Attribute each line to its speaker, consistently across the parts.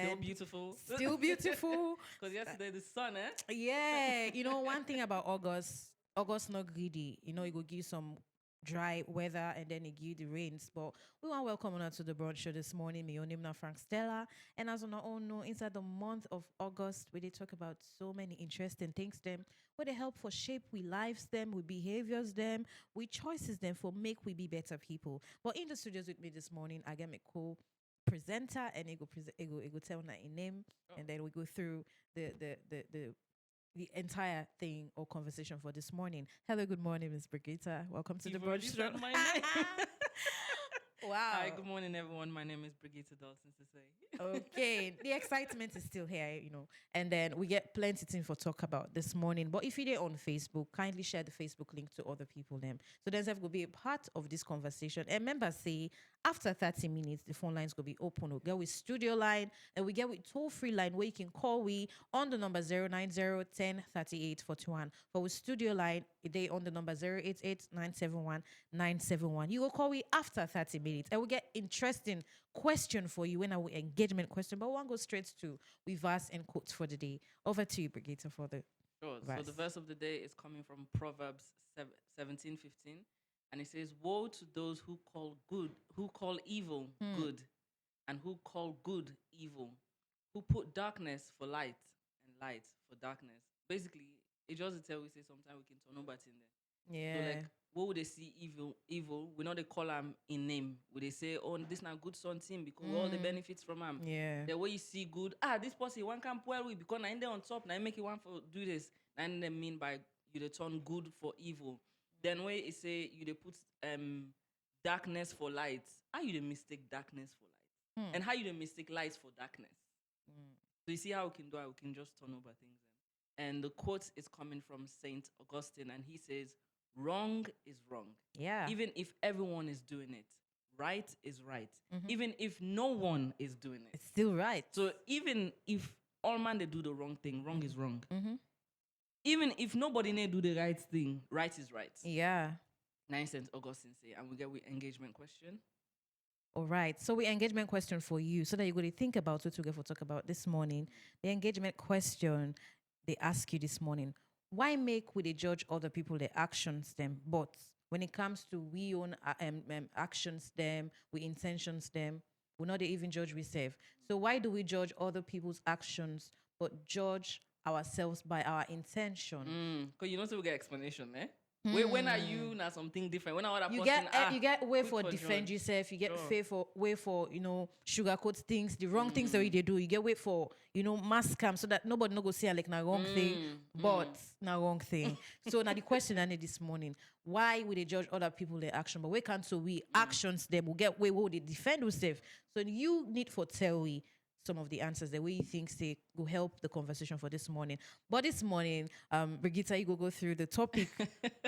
Speaker 1: Still beautiful.
Speaker 2: Still beautiful.
Speaker 1: Because yesterday the sun, eh?
Speaker 2: Yeah. One thing about August not greedy. It will give some dry weather and then it give the rains. But we want to welcome on to the brunch show this morning. Me, your name now Frank Stella. And as on our own know, inside the month of August, where they talk about so many interesting things them, where they help for shape we lives them, we behaviors them, we choices them for make we be better people. But in the studios with me this morning, I get my cool presenter and it go tell a name and then we go through the entire thing or conversation for this morning. Hello, good morning, Miss Brigitte. Welcome to
Speaker 1: You've
Speaker 2: the
Speaker 1: already
Speaker 2: brunch.
Speaker 1: said my name.
Speaker 2: Wow.
Speaker 1: Hi, good morning, everyone. My name is Brigitte Dalton to say.
Speaker 2: Okay, the excitement is still here, and then we get plenty things for talk about this morning. But if you're on Facebook, kindly share the Facebook link to other people them. So then will be a part of this conversation. And remember, say after 30 minutes, the phone lines will be open. We'll get with studio line and we get with toll-free line where you can call we on the number 090 10 38 41. For with studio line, they on the number 088 971 971. You will call we after 30 minutes and we get interesting question for you when our engagement question. But one goes straight to we verse and quotes for the day. Over to you, Brigitte, for the
Speaker 1: Sure.
Speaker 2: verse.
Speaker 1: So the verse of the day is coming from Proverbs 17:15, and it says, "Woe to those who call evil good, and who call good evil, who put darkness for light and light for darkness." Basically, it just tell we say sometimes we can turn over in there. So
Speaker 2: Yeah.
Speaker 1: like, what would they see evil? We know they call them in name. Would they say, oh, this not good son team because all the benefits from him.
Speaker 2: Yeah.
Speaker 1: The way you see good, this person one can well with because now in there on top, now make it one for do this. And they mean by you they turn good for evil. Then where it say you they put darkness for light. How you they mistake darkness for light? And how you they mistake light for darkness? So you see how we can do it, we can just turn over things. And the quote is coming from Saint Augustine, and he says, wrong is wrong.
Speaker 2: Yeah.
Speaker 1: Even if everyone is doing it, right is right. Even if no one is doing it.
Speaker 2: It's still right.
Speaker 1: So even if all man they do the wrong thing, wrong is wrong. Even if nobody may do the right thing, right is right.
Speaker 2: Yeah.
Speaker 1: 9 Saint Augustine say, and we get with engagement question.
Speaker 2: All right. So we engagement question for you so that you're going to think about what we're going to talk about this morning. The engagement question they ask you this morning. Why make we they judge other people their actions them, but when it comes to we own actions them, we intentions them, we not they even judge we save. So why do we judge other people's actions but judge ourselves by our intention?
Speaker 1: Because you know, so we get explanation, eh? When are you now something different? When are other
Speaker 2: You
Speaker 1: person
Speaker 2: you get way
Speaker 1: quick
Speaker 2: for
Speaker 1: for
Speaker 2: defend
Speaker 1: judge.
Speaker 2: yourself. You get
Speaker 1: Sure.
Speaker 2: way for sugarcoat things, the wrong things that they do. You get way for mask cam so that nobody no go see like na wrong thing, but na wrong thing. So now the question I need this morning: why would they judge other people their action, but we can't? So we actions them will get way they defend themselves. So you need for tell we some of the answers the way you think they will help the conversation for this morning. But this morning, Brigitte, you go through the topic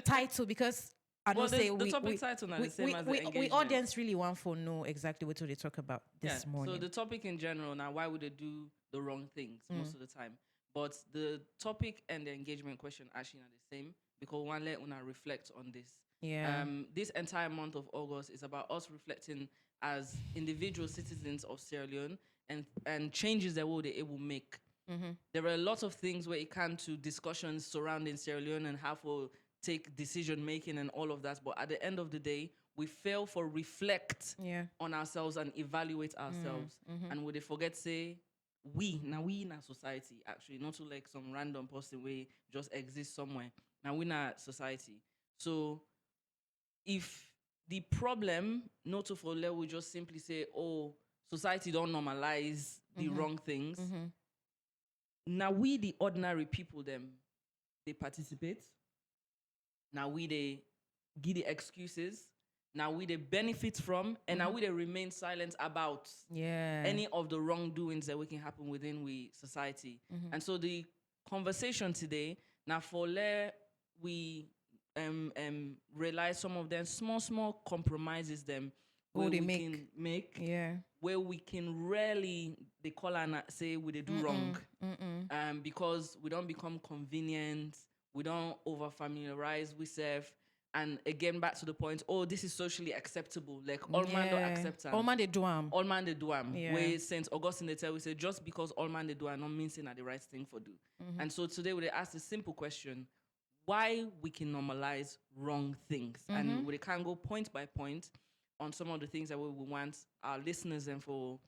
Speaker 2: title because I don't say
Speaker 1: the topic title now the same as the
Speaker 2: we
Speaker 1: engagement.
Speaker 2: audience really want to know exactly what they talk about this morning.
Speaker 1: So the topic in general now, why would they do the wrong things most of the time? But the topic and the engagement question actually are the same because one let una reflect on this.
Speaker 2: Yeah.
Speaker 1: This entire month of August is about us reflecting as individual citizens of Sierra Leone and changes that they able to make. There are a lot of things where it comes to discussions surrounding Sierra Leone and how to take decision making and all of that. But at the end of the day, we fail for reflect on ourselves and evaluate ourselves. And would they forget say we in our society actually, not to like some random person we just exist somewhere. Now we in our society. So if the problem not to for we just simply say, oh, society don't normalize the wrong things. Now we the ordinary people them they participate. Now we they give the excuses. Now we they benefit from, and now we they remain silent about any of the wrongdoings that we can happen within we society. And so the conversation today now for we realize some of them small compromises them where
Speaker 2: they
Speaker 1: we
Speaker 2: make.
Speaker 1: can make
Speaker 2: where
Speaker 1: we can rarely they call and say we they do wrong because we don't become convenient, we don't over familiarize we serve And again, back to the point, oh, this is socially acceptable. Like, all man don't accept
Speaker 2: All man they do am.
Speaker 1: all man they do am.
Speaker 2: Yeah.
Speaker 1: Where Saint Augustine they tell we say just because all man they do am not mean saying that the right thing for do. And so today we ask a simple question: why we can normalize wrong things, and we can go point by point on some of the things that we want our listeners and for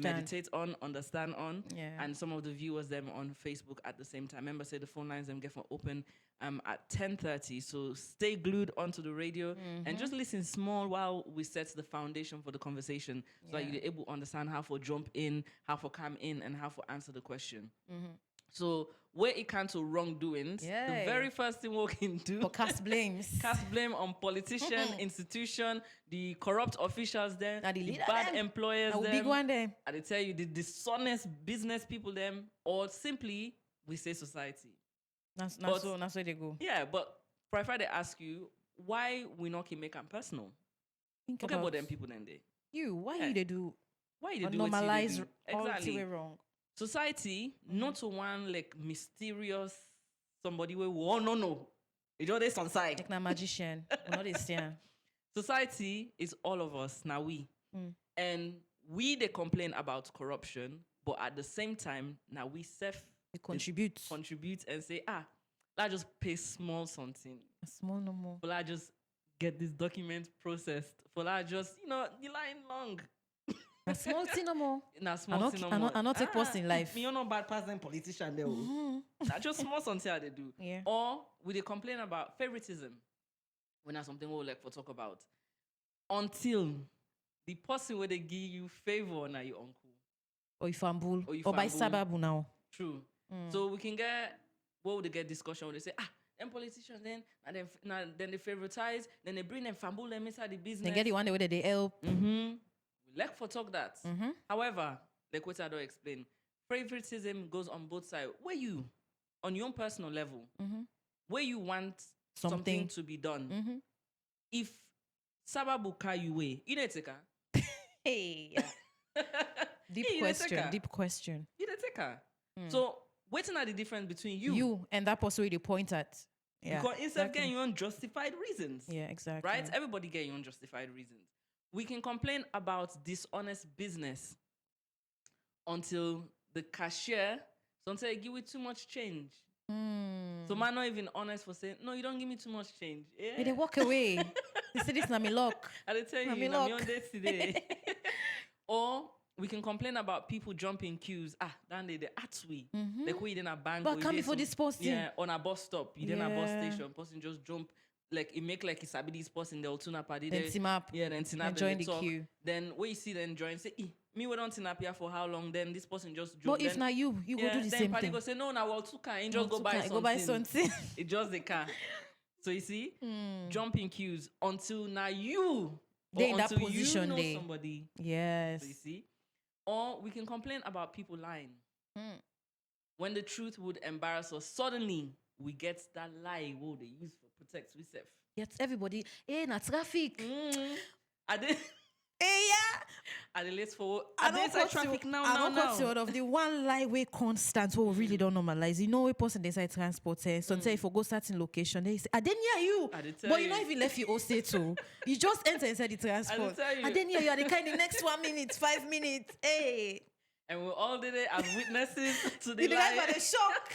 Speaker 1: meditate on, understand on, and some of the viewers them on Facebook at the same time. Remember, say the phone lines them get for open at 10:30. So stay glued onto the radio and just listen small while we set the foundation for the conversation, so that you're able to understand how to jump in, how to come in, and how to answer the question. So where it comes to wrongdoings, the very first thing we can do
Speaker 2: For cast blames.
Speaker 1: cast blame on politician, institution, the corrupt officials them,
Speaker 2: Now the
Speaker 1: the
Speaker 2: leader
Speaker 1: bad
Speaker 2: them.
Speaker 1: employers
Speaker 2: Now
Speaker 1: them,
Speaker 2: big one them.
Speaker 1: and they tell you the dishonest business people them, or simply we say society.
Speaker 2: That's
Speaker 1: But-
Speaker 2: so they go.
Speaker 1: Yeah, but prefer they ask you why we not can make them personal.
Speaker 2: Think
Speaker 1: Okay, about them people then they.
Speaker 2: you. Why
Speaker 1: Yeah.
Speaker 2: you they do
Speaker 1: Why you do what you dey
Speaker 2: normalize
Speaker 1: do?
Speaker 2: all the
Speaker 1: Exactly.
Speaker 2: way wrong?
Speaker 1: Society, not to one like mysterious somebody where we all know. It's just this on side.
Speaker 2: Like na magician. We not this yeah.
Speaker 1: Society is all of us now we, and we they complain about corruption, but at the same time now we self
Speaker 2: We contribute.
Speaker 1: contribute and say let's just pay small something,
Speaker 2: A small no more.
Speaker 1: for I just get this document processed, for I just the line long.
Speaker 2: A small thing no more.
Speaker 1: Now small thing no more.
Speaker 2: I not take post in life.
Speaker 3: Me, you're not bad person politician there.
Speaker 1: That's just small something that they do.
Speaker 2: Yeah.
Speaker 1: Or we they complain about favoritism when that's something we would like for talk about. Until the person where they give you favor now your uncle.
Speaker 2: Or if I'm bull.
Speaker 1: Or if
Speaker 2: Or by
Speaker 1: I'm bull.
Speaker 2: sababu now.
Speaker 1: True. So we can get what would they get discussion where they say, them politicians then they favoritize, then they bring them fambul them inside the business.
Speaker 2: They get the one way that they help.
Speaker 1: We like for talk that. However, like what I don't explain, favoritism goes on both sides. Where you, on your own personal level, where you want something to be done. If Sababu ka you way, you don't take her.
Speaker 2: Hey. Deep
Speaker 1: Yeah, you dey take
Speaker 2: question.
Speaker 1: her.
Speaker 2: Deep question.
Speaker 1: You don't take her. So waiting at the difference between
Speaker 2: You and that person where they point at. Yeah.
Speaker 1: because instead of
Speaker 2: exactly.
Speaker 1: getting your own justified reasons.
Speaker 2: Yeah, exactly.
Speaker 1: Right? Everybody get your own justified reasons. We can complain about dishonest business until the cashier sometimes give you too much change. So man not even honest for saying, no, you don't give me too much change. Yeah.
Speaker 2: Hey, they walk away. They say this na me luck.
Speaker 1: I will tell
Speaker 2: Na
Speaker 1: you,
Speaker 2: me
Speaker 1: I'm
Speaker 2: luck.
Speaker 1: on date today. Or we can complain about people jumping queues. Then they atwe. Like we in a bank.
Speaker 2: But
Speaker 1: or
Speaker 2: come
Speaker 1: you dey
Speaker 2: before
Speaker 1: some-
Speaker 2: this person.
Speaker 1: Yeah, on a bus stop. You then a bus
Speaker 2: Yeah.
Speaker 1: station. Person just jump. Like it make like it's a this person the Altuna party.
Speaker 2: Then team up.
Speaker 1: Yeah, then tinap.
Speaker 2: and join the queue.
Speaker 1: Then where you see them join, say, me we don't tinap here for how long? Then this person just jump.
Speaker 2: But if
Speaker 1: then,
Speaker 2: not you go do the
Speaker 1: then
Speaker 2: same
Speaker 1: party
Speaker 2: thing.
Speaker 1: go say, no, now well, two car, and just go buy something.
Speaker 2: Go buy something.
Speaker 1: It just the car. So you see, jumping queues until now you
Speaker 2: They
Speaker 1: or
Speaker 2: in that
Speaker 1: until
Speaker 2: position,
Speaker 1: you know
Speaker 2: they-
Speaker 1: somebody.
Speaker 2: Yes.
Speaker 1: So you see, or we can complain about people lying. When the truth would embarrass us, suddenly we get that lie. Whoa, they use for protect ourselves.
Speaker 2: Yes, everybody. Hey, na traffic.
Speaker 1: Are they?
Speaker 2: Hey, yeah.
Speaker 1: Are they late for? Are they inside traffic now?
Speaker 2: I don't cut
Speaker 1: now.
Speaker 2: you of the one lie way constant who really don't normalize. You know, we person inside transport. Sometimes if you go certain location, they say, I didn't hear you.
Speaker 1: I dey tell
Speaker 2: But you
Speaker 1: you.
Speaker 2: not even left you all say to. You just enter inside the transport.
Speaker 1: tell you.
Speaker 2: I didn't hear you. Are the kind the next 1 minute, 5 minutes. Hey.
Speaker 1: And we all did it as witnesses to the
Speaker 2: You guys
Speaker 1: lie.
Speaker 2: are the shock.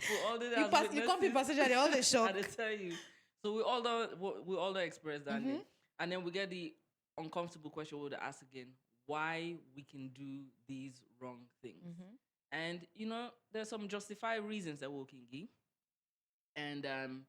Speaker 1: We all did it
Speaker 2: you
Speaker 1: as
Speaker 2: pass, you
Speaker 1: witnesses.
Speaker 2: come be passenger, they all the shock.
Speaker 1: I did tell you. So we all don't express that, and then we get the uncomfortable question we'll ask again: why we can do these wrong things? And there's some justified reasons that we can give. And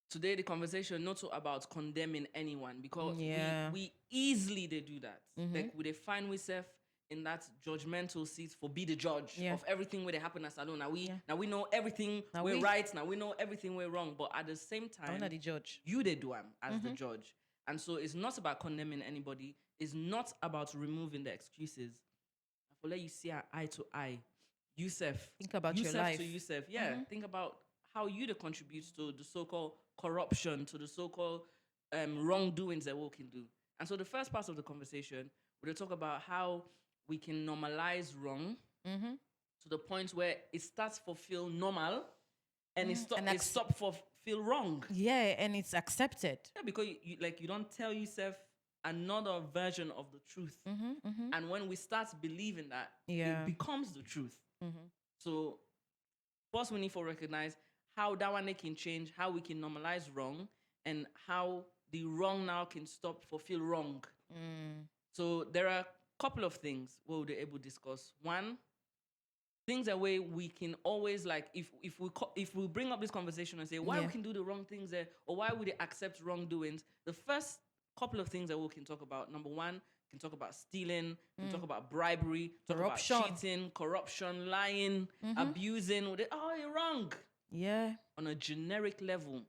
Speaker 1: today the conversation not so about condemning anyone, because we easily they do that. Like we they find ourselves in that judgmental seat for be the judge of everything where they happen as alone. Now we know everything
Speaker 2: Now
Speaker 1: we're
Speaker 2: we-
Speaker 1: right. Now we know everything we're wrong. But at the same
Speaker 2: I'm
Speaker 1: time,
Speaker 2: not the judge.
Speaker 1: you they do am as the judge. And so it's not about condemning anybody. It's not about removing the excuses. I will let you see eye to eye. Yusef.
Speaker 2: Think about your
Speaker 1: Yusef
Speaker 2: life.
Speaker 1: to Yusef. Yeah. Think about how you the contribute to the so-called corruption, to the so-called wrongdoings that we can do. And so the first part of the conversation, we'll talk about how we can normalize wrong to the point where it starts for feel normal and it
Speaker 2: And
Speaker 1: stop for feel wrong.
Speaker 2: Yeah, and it's accepted.
Speaker 1: Yeah, because you don't tell yourself another version of the truth. And when we start believing that,
Speaker 2: Yeah.
Speaker 1: it becomes the truth. So first we need to recognize how that one can change, how we can normalize wrong, and how the wrong now can stop for feel wrong. So there are a couple of things we'll be able to discuss. One, things that way we can always like if we bring up this conversation and say why we can do the wrong things there or why would they accept wrongdoings, the first couple of things that we can talk about. Number one, can talk about stealing, can talk about bribery, talk
Speaker 2: Corruption.
Speaker 1: about cheating, corruption, lying, abusing. Oh, you're wrong.
Speaker 2: Yeah.
Speaker 1: On a generic level,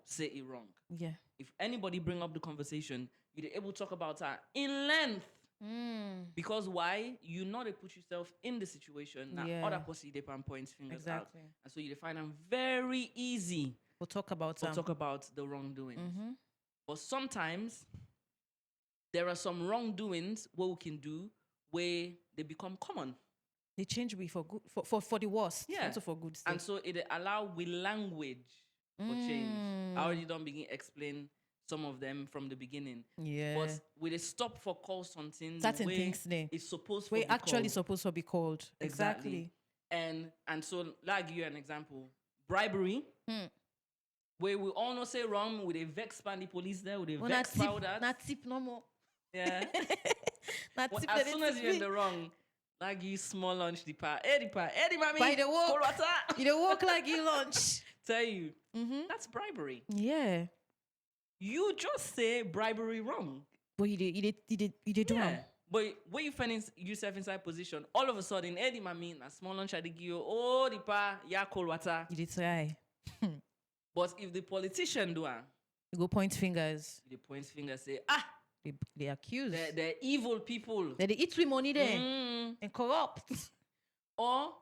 Speaker 1: say it wrong.
Speaker 2: Yeah.
Speaker 1: If anybody bring up the conversation, you're able to talk about that in length. Because why? You know they put yourself in the situation that other person they points fingers out. And so you find them very easy
Speaker 2: We'll talk about
Speaker 1: the wrongdoings. But sometimes there are some wrongdoings what we can do where they become common.
Speaker 2: They change we for good for the worst.
Speaker 1: Yeah.
Speaker 2: Also for good.
Speaker 1: And so it allow with language for change. I already don't begin explain some of them from the beginning.
Speaker 2: Yeah.
Speaker 1: But with a stop for call something,
Speaker 2: certain things there.
Speaker 1: It's supposed to
Speaker 2: be
Speaker 1: actually
Speaker 2: called. Supposed to be called. Exactly.
Speaker 1: And so like give you an example. Bribery. Where we all know say wrong with a vex pan the police there, with a vex powder.
Speaker 2: Not tip no more.
Speaker 1: Yeah.
Speaker 2: Not
Speaker 1: Well,
Speaker 2: tip
Speaker 1: as soon as you're in the wrong, like you small lunch the pa. Eddie mommy.
Speaker 2: By the walk.
Speaker 1: Cold water.
Speaker 2: You don't walk like you lunch.
Speaker 1: Tell you. That's bribery.
Speaker 2: Yeah.
Speaker 1: You just say bribery wrong.
Speaker 2: But you did do wrong.
Speaker 1: But when you find yourself inside position, all of a sudden, Eddie mommy, na small lunch I give you, oh the pa, yeah, cold water.
Speaker 2: You did try.
Speaker 1: But if the politician do
Speaker 2: you go point fingers.
Speaker 1: The point fingers say,
Speaker 2: they accuse.
Speaker 1: They're evil people.
Speaker 2: They eat free money there and corrupt.
Speaker 1: Or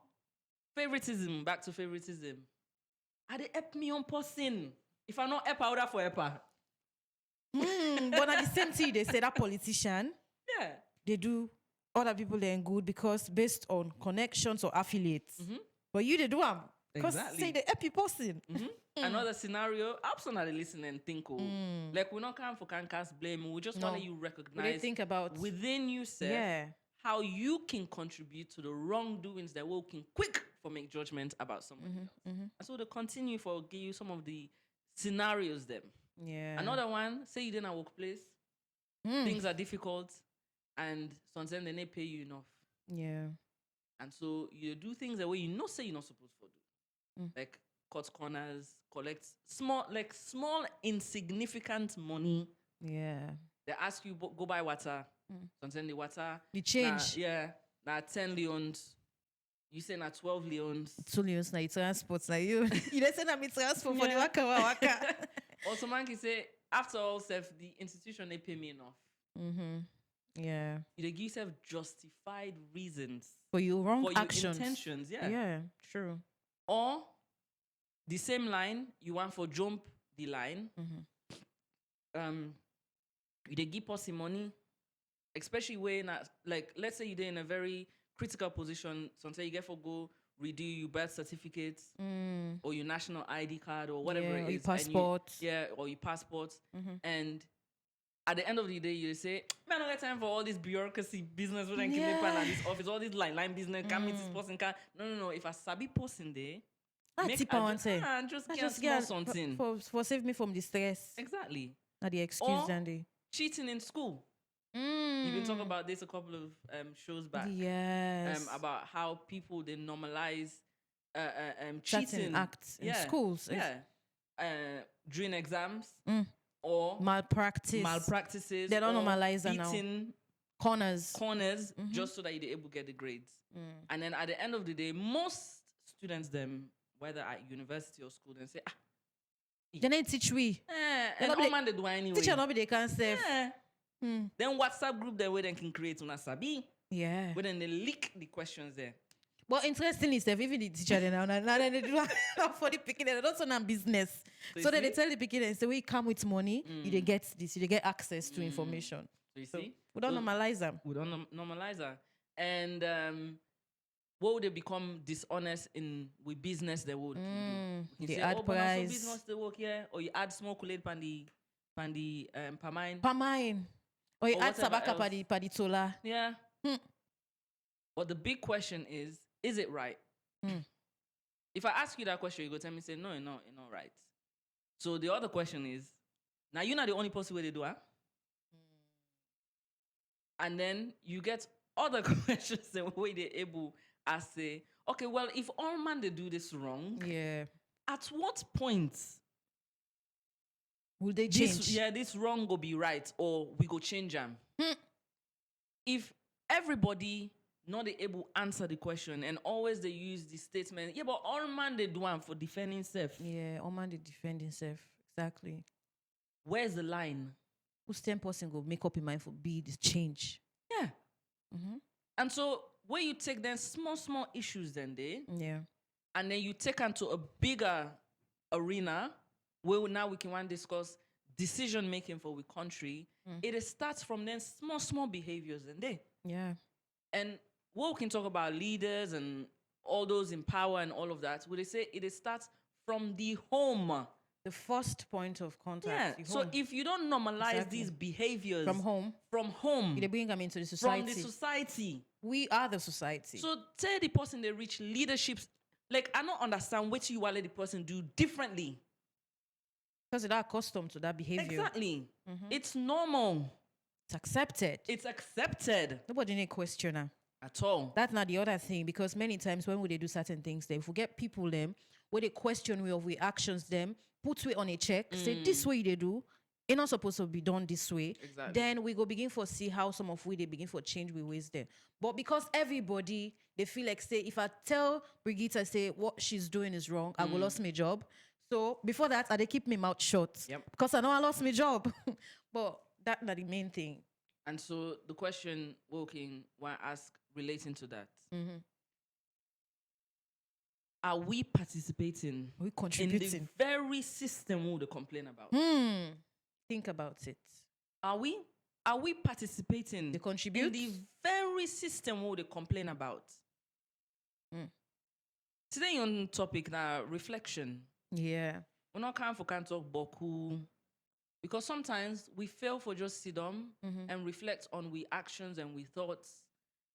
Speaker 1: favoritism, back to favoritism. Are they help me on person? If I not help, I would have for helper.
Speaker 2: But at the same time, they say that politician, they do other people they're good because based on connections or affiliates. But you they do them. Because say the happy person.
Speaker 1: Another scenario, absolutely listen and think. Like we not come for can cast blame. We just want you recognize.
Speaker 2: We think about
Speaker 1: within yourself how you can contribute to the wrongdoings that will can quick for make judgment about someone else. And so to continue for give you some of the scenarios them.
Speaker 2: Yeah.
Speaker 1: Another one, say you're in a workplace, things are difficult, and sometimes they don't pay you enough.
Speaker 2: Yeah.
Speaker 1: And so you do things the way you know say you're not supposed to do. Like cut corners, collect small insignificant money.
Speaker 2: Yeah.
Speaker 1: They ask you go buy water. Sometimes the water.
Speaker 2: You change.
Speaker 1: Now 10 leons. You say na 12 leons.
Speaker 2: 2 leons na transport na you. You don't say na me transport for the waka.
Speaker 1: Also man can say after all the institution they pay me enough.
Speaker 2: Yeah.
Speaker 1: You give yourself justified reasons
Speaker 2: for your wrong
Speaker 1: for
Speaker 2: actions.
Speaker 1: Your intentions,
Speaker 2: Yeah, true.
Speaker 1: Or the same line, you want for jump the line. You give person money, especially when like let's say you're in a very critical position. Sometimes you get for go redo your birth certificate or your national ID card or whatever it is.
Speaker 2: Your passport.
Speaker 1: Or your passport. And at the end of the day, you say, man, I don't got time for all this bureaucracy business. We don't keep this office, all this line business. Can't meet this person. No. If a sabi person there, just get something
Speaker 2: for save me from the stress.
Speaker 1: Exactly.
Speaker 2: Not the excuse and
Speaker 1: cheating in school. You've been talking about this a couple of shows back.
Speaker 2: Yes.
Speaker 1: About how people they normalize
Speaker 2: cheating
Speaker 1: cheating
Speaker 2: acts in schools.
Speaker 1: During exams or malpractices.
Speaker 2: They don't normalize that now. Corners
Speaker 1: just so that you're able to get the grades. And then at the end of the day, most students them, whether at university or school, they say,
Speaker 2: they need teach we.
Speaker 1: And all man they do anyway.
Speaker 2: Teacher not be they can save.
Speaker 1: Then WhatsApp group that way they can create on a sabi.
Speaker 2: Yeah.
Speaker 1: But then they leak the questions there.
Speaker 2: But interestingly, Steph, even the teacher they now they do for the picking, they don't on business. So then they tell the picking and say, we come with money, you get this, you get access to information.
Speaker 1: So you see?
Speaker 2: We don't normalize them.
Speaker 1: We don't normalize that. And will they become dishonest in with business they would. You
Speaker 2: They
Speaker 1: say,
Speaker 2: add
Speaker 1: oh, but not so
Speaker 2: price.
Speaker 1: business they work here, or you add small Kool-Aid pandi pamine.
Speaker 2: Pamine. Or you
Speaker 1: Or
Speaker 2: add
Speaker 1: whatever
Speaker 2: sabaka
Speaker 1: else.
Speaker 2: paditola.
Speaker 1: Yeah. But the big question is it right? If I ask you that question, you go tell me, say, no, it's not right. So the other question is, now you're not the only person where they do it. And then you get other questions the way they're able to say, okay, well, if all man they do this wrong,
Speaker 2: Yeah.
Speaker 1: at what point
Speaker 2: Will they change?
Speaker 1: this wrong go be right, or we go change them? If everybody not able answer the question and always they use the statement, yeah, but all man they do one for defending self.
Speaker 2: Yeah, all man they defend himself. Exactly.
Speaker 1: Where's the line?
Speaker 2: Who's 10% go make up your mind for be this change?
Speaker 1: Yeah. And so where you take then small issues then they,
Speaker 2: Yeah.
Speaker 1: and then you take them to a bigger arena where now we can want discuss decision making for the country. It starts from then small behaviors and they.
Speaker 2: Yeah.
Speaker 1: And what we can talk about leaders and all those in power and all of that, where they say it starts from the home.
Speaker 2: The first point of
Speaker 1: Yeah.
Speaker 2: contact. the
Speaker 1: So
Speaker 2: home.
Speaker 1: if you don't normalize
Speaker 2: Exactly.
Speaker 1: these behaviors
Speaker 2: From home,
Speaker 1: from
Speaker 2: they bring them into the society.
Speaker 1: the society.
Speaker 2: We are the society.
Speaker 1: So tell the person they reach leaderships. Like, I don't understand what you want let the person do differently.
Speaker 2: Because they're accustomed to that behavior.
Speaker 1: Exactly. It's normal.
Speaker 2: It's accepted.
Speaker 1: It's accepted.
Speaker 2: Nobody need questioner.
Speaker 1: At all.
Speaker 2: That's not the other thing, because many times when they do certain things, they forget people them, where they question we of we actions them, put we on a check, say this way they do, it's not supposed to be done this way.
Speaker 1: Exactly.
Speaker 2: Then we go begin for see how some of we they begin for change we ways there. But because everybody they feel like say if I tell Brigitte say what she's doing is wrong, I will lose my job. So before that, I they keep me mouth shut.
Speaker 1: Yep.
Speaker 2: Because I know I lost my job. But that's not the main thing.
Speaker 1: And so the question Woking want to ask relating to that. Are we participating
Speaker 2: We
Speaker 1: in
Speaker 2: contributing.
Speaker 1: the very system we they complain about?
Speaker 2: Think about it.
Speaker 1: Are we participating
Speaker 2: They contribute?
Speaker 1: in the very system we they complain about? Today on topic now, reflection.
Speaker 2: Yeah.
Speaker 1: We're not kind for can talk boku. Because sometimes we fail for just sit down and reflect on we actions and we thoughts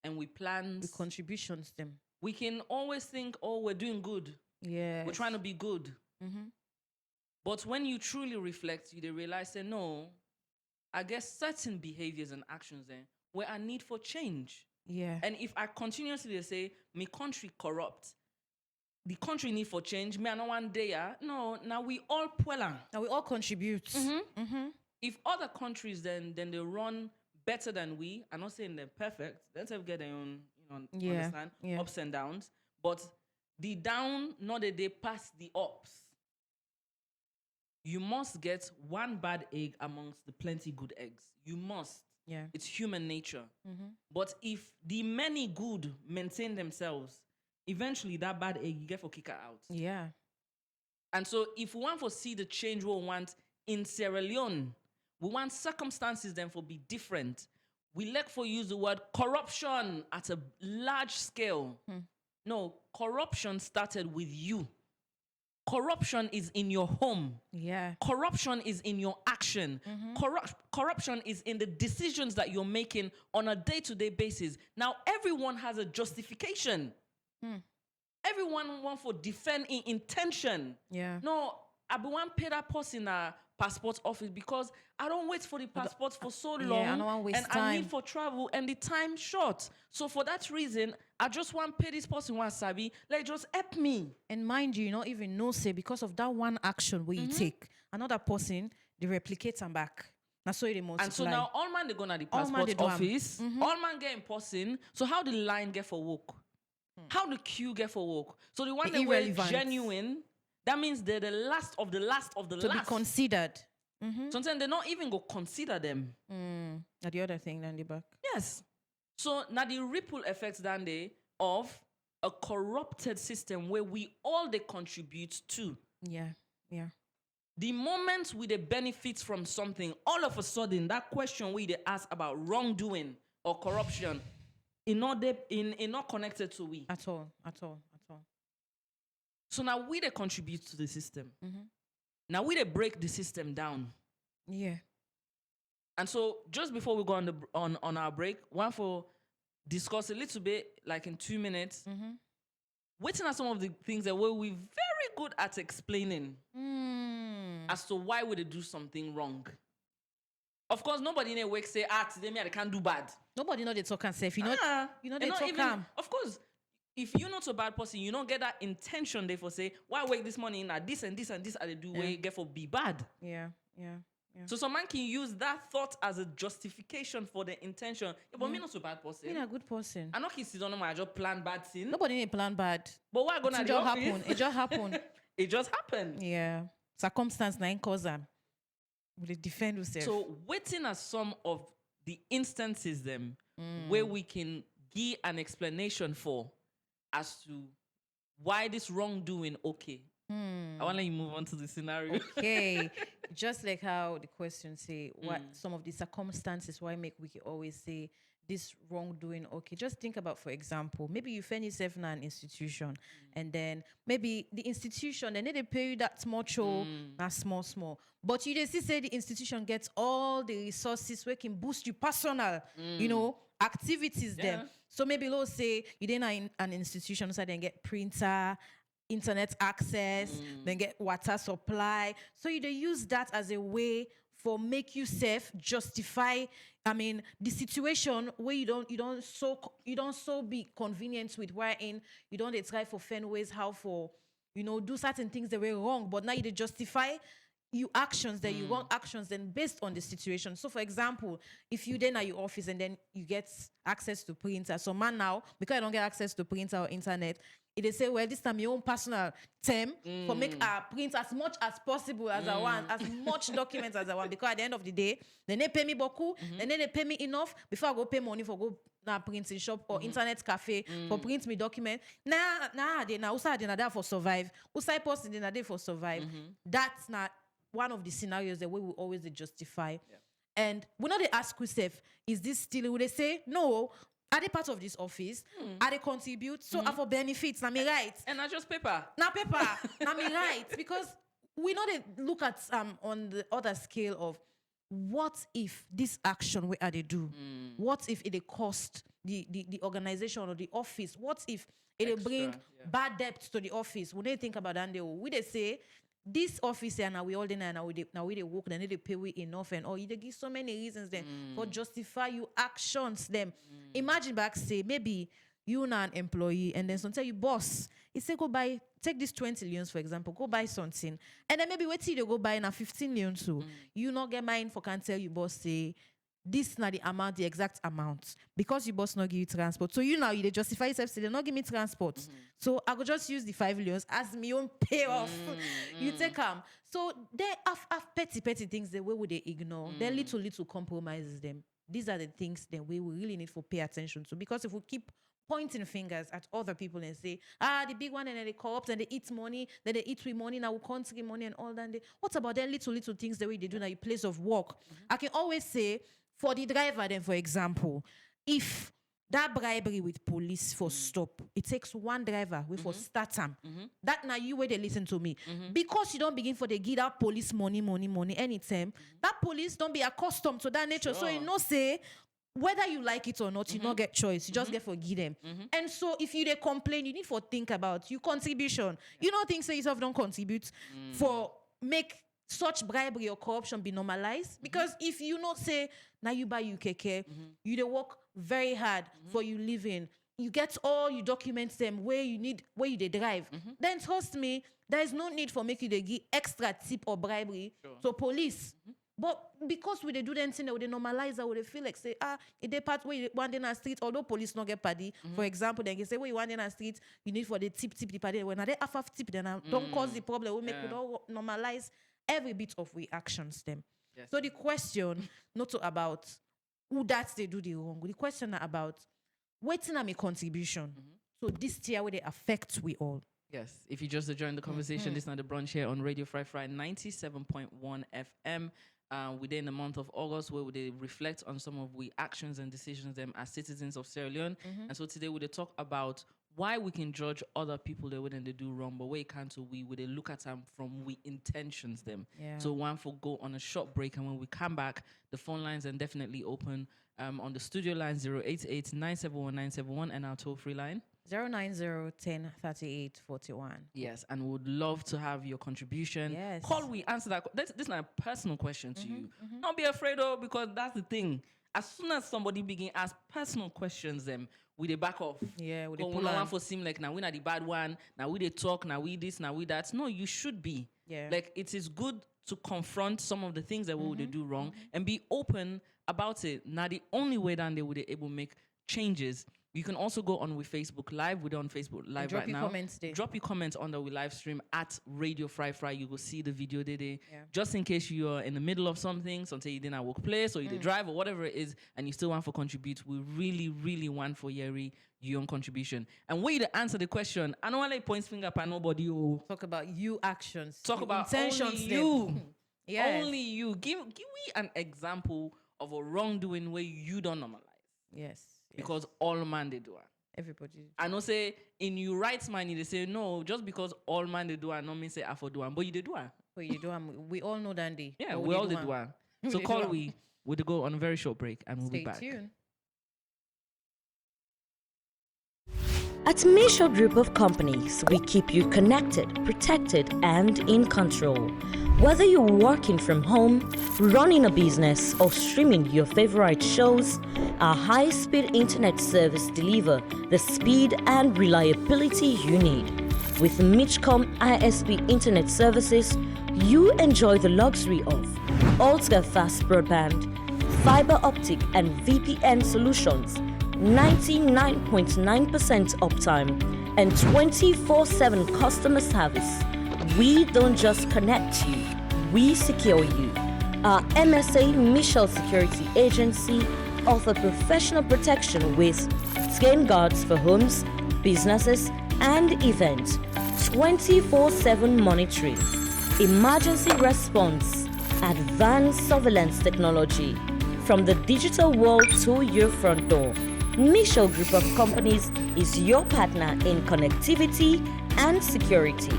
Speaker 1: and we plans.
Speaker 2: The contributions them.
Speaker 1: We can always think, oh, we're doing good.
Speaker 2: Yeah.
Speaker 1: We're trying to be good. But when you truly reflect, you realize that no, I guess certain behaviors and actions there where I need for change.
Speaker 2: Yeah.
Speaker 1: And if I continuously say, my country corrupt, the country need for change, me I know one day, no, now we all puelang.
Speaker 2: Now we all contribute.
Speaker 1: If other countries then they run better than we, I'm not saying they're perfect, let's have get their own, understand, ups and downs, but the down, not that they pass the ups. You must get one bad egg amongst the plenty good eggs. You must.
Speaker 2: Yeah.
Speaker 1: It's human nature. But if the many good maintain themselves, eventually that bad egg you get for kicker out.
Speaker 2: Yeah.
Speaker 1: And so if we want to see the change we want in Sierra Leone, we want circumstances then for be different. We like for use the word corruption at a large scale. No, corruption started with you. Corruption is in your home.
Speaker 2: Yeah.
Speaker 1: Corruption is in your action. Corruption is in the decisions that you're making on a day-to-day basis. Now, everyone has a justification. Everyone wants to defend in intention.
Speaker 2: Yeah.
Speaker 1: No, I be one pay that person a passport office because I don't wait for the passport for so long.
Speaker 2: I don't want waste
Speaker 1: and
Speaker 2: time.
Speaker 1: I need for travel and the time short. So for that reason, I just want pay this person one sabi. Like just help me.
Speaker 2: And mind you, not even know say because of that one action where you take, another person they replicate and back. That's so they multiply.
Speaker 1: And so now all man they go to the
Speaker 2: All man
Speaker 1: passport
Speaker 2: they do am.
Speaker 1: office. All man get in person. So how the line get for work? How the queue get for work? So the one that were
Speaker 2: Irrelevant.
Speaker 1: genuine, that means they're the last of the last of the
Speaker 2: to be
Speaker 1: last.
Speaker 2: considered.
Speaker 1: Sometimes they don't even go consider them.
Speaker 2: Now the other thing down the back.
Speaker 1: Yes. So now the ripple effects down there of a corrupted system where we all they contribute to.
Speaker 2: Yeah. Yeah.
Speaker 1: The moment we they benefit from something, all of a sudden that question we they ask about wrongdoing or corruption not connected to we.
Speaker 2: At all.
Speaker 1: So now we they contribute to the system.
Speaker 2: Mm-hmm.
Speaker 1: Now we they break the system down.
Speaker 2: Yeah.
Speaker 1: And so just before we go on our break, one for discuss a little bit, like in 2 minutes.
Speaker 2: Mm-hmm.
Speaker 1: Waiting are some of the things that we're very good at explaining as to why would they do something wrong. Of course, nobody in a work say, today me I can't do bad.
Speaker 2: Nobody know they talk and say, if you know they talk
Speaker 1: even,
Speaker 2: calm.
Speaker 1: of course, if you're not a bad person, you don't get that intention therefore say, why wake this morning now this and this and this are they do way get for be bad.
Speaker 2: Yeah.
Speaker 1: So some man can use that thought as a justification for the intention. Yeah, but me not a bad person.
Speaker 2: Me a good person.
Speaker 1: I know kids don't know I just plan bad thing.
Speaker 2: Nobody need plan bad.
Speaker 1: But what gonna
Speaker 2: It just happen. It just happen.
Speaker 1: It just happened.
Speaker 2: Yeah. Circumstance na cause them. We defend yourself.
Speaker 1: So waiting are some of the instances them where we can give an explanation for as to why this wrongdoing okay. I want to let you move on to the scenario.
Speaker 2: Okay. Just like how the question say, what some of the circumstances why make we can always say this wrongdoing okay. Just think about, for example, maybe you find yourself in an institution and then maybe the institution, they pay you that small small. But you just say the institution gets all the resources where can boost you personal, activities them. So maybe let's say you didn't in an institution, so then get printer, internet access, then get water supply. So you use that as a way for make you safe, justify. I mean, the situation where you don't so be convenient with wherein you don't try for find ways how for do certain things that were wrong, but now you justify you actions that you want actions then based on the situation. So for example, if you then at your office and then you get access to printer, so man now because I don't get access to printer or internet, they say, well, this time your own personal term for make a print as much as possible as I want, as much documents as I want, because at the end of the day, then they pay me beaucoup, and then they pay me enough before I go pay money for go na printing shop or internet cafe for print me document. They now usa they na for survive. Usa post they na there for survive. That's not one of the scenarios that we will always justify. Yeah. And we know they ask yourself, is this still? Would they say no? Are they part of this office? Are they contribute? So are for benefits. Now me right.
Speaker 1: And not just paper.
Speaker 2: Now paper. Now me right. Because we know they look at on the other scale of what if this action where they do? What if it cost the organization or the office? What if it bring bad debt to the office? When they think about that, they say this office and now we all now we they work, then they pay we enough and you they give so many reasons then for justify you actions them. Imagine back say maybe you not an employee and then sometimes you boss. He say go buy, take this 20 millions for example, go buy something. And then maybe wait till you go buy now 15 million too. You not get mine for can tell you boss say this not the amount, the exact amount. Because you boss not give you transport. So now they justify yourself, say they not give me transport. So I could just use the 5 millions as my own payoff. You take them. So they have petty things the way would they ignore. They're little compromises them. These are the things that we will really need to pay attention to. Because if we keep pointing fingers at other people and say, the big one and then they corrupt and they eat money, then they eat with money, now we country money and all that. What about their little things the way they do in your place of work? I can always say, for the driver, then, for example, if that bribery with police for stop, it takes one driver for start them. That now you where they listen to me. Because you don't begin for the give out police money anytime. That police don't be accustomed to that nature. So you say, whether you like it or not, you not get choice. You just get forgive them. And so if you they complain, you need to think about your contribution. You don't think say yourself don't contribute for make such bribery or corruption be normalized. Because if you not say, now you buy UKK, you they work very hard for you living, you get all your documents them where you they drive, then trust me, there is no need for make you they give extra tip or bribery to police. But because we they do the thing that they normalize that, they feel like say, if they part where you want in a street, although police not get paddy, for example, then they say, where you want in a street, you need for the tip the paddy. When they half tip, then don't cause the problem. We make we don't normalize every bit of we actions them. Yes. So the question not about who that they do the wrong. The question about waiting on my contribution. So this tier where they affect we all.
Speaker 1: Yes. If you just joined the conversation, this is not the brunch here on Radio Fry 97.1 FM. within the month of August, where they reflect on some of we actions and decisions them as citizens of Sierra Leone. And so today we talk about why we can judge other people that when they do wrong, but we can't, so we would look at them from we intentions them.
Speaker 2: Yeah.
Speaker 1: So one for go on a short break, and when we come back, the phone lines are definitely open. On the studio line 088-971-971 and our toll-free line
Speaker 2: 090-1038-41.
Speaker 1: Yes, and we would love to have your contribution.
Speaker 2: Yes.
Speaker 1: Call, we answer that. This is not a personal question to you. Don't be afraid of, because that's the thing. As soon as somebody begin ask personal questions, them we they back off.
Speaker 2: Yeah, we dey
Speaker 1: Go,
Speaker 2: pull
Speaker 1: no
Speaker 2: am.
Speaker 1: one for seem like now we not the bad one. Now we they talk. Now we this. Now we that. No, you should be.
Speaker 2: Yeah.
Speaker 1: Like it is good to confront some of the things that we would do wrong and be open about it. Now the only way that they would able make changes. You can also go on with Facebook Live. We're on Facebook Live
Speaker 2: drop
Speaker 1: right
Speaker 2: your
Speaker 1: now.
Speaker 2: comments there.
Speaker 1: Drop your comments under we live stream at Radio Fry Fry. You will see the video today.
Speaker 2: Yeah.
Speaker 1: Just in case you are in the middle of something, something you didn't at workplace or you did drive or whatever it is, and you still want for contribute. We really, really want for your own contribution. And when you answer the question, I don't want to point finger at nobody.
Speaker 2: Talk about you actions.
Speaker 1: Talk
Speaker 2: your
Speaker 1: about
Speaker 2: intentions.
Speaker 1: only
Speaker 2: them.
Speaker 1: you.
Speaker 2: Yes.
Speaker 1: Only you. Give me an example of a wrongdoing where you don't normalize.
Speaker 2: Yes.
Speaker 1: Because all man they do it.
Speaker 2: Everybody.
Speaker 1: I know say in your rights mind they say no, just because all man they do it, no mean say I for do it, but you they do it.
Speaker 2: But you do. We all know Dandy.
Speaker 1: Yeah, we all did do it. So
Speaker 2: dey
Speaker 1: call
Speaker 2: do am.
Speaker 1: we would go on a very short break and we'll
Speaker 2: Stay
Speaker 1: be back.
Speaker 2: tuned.
Speaker 4: At Misha Group of Companies, we keep you connected, protected, and in control. Whether you're working from home, running a business, or streaming your favorite shows, our high-speed internet service deliver the speed and reliability you need. With Mitchcom ISP internet services, you enjoy the luxury of ultra-fast broadband, fiber optic and VPN solutions, 99.9% uptime, and 24/7 customer service. We don't just connect you, we secure you. Our MSA Michelle Security Agency offer professional protection with skin guards for homes, businesses, and events, 24/7 monitoring, emergency response, advanced surveillance technology. From the digital world to your front door, Michelle Group of Companies is your partner in connectivity and security.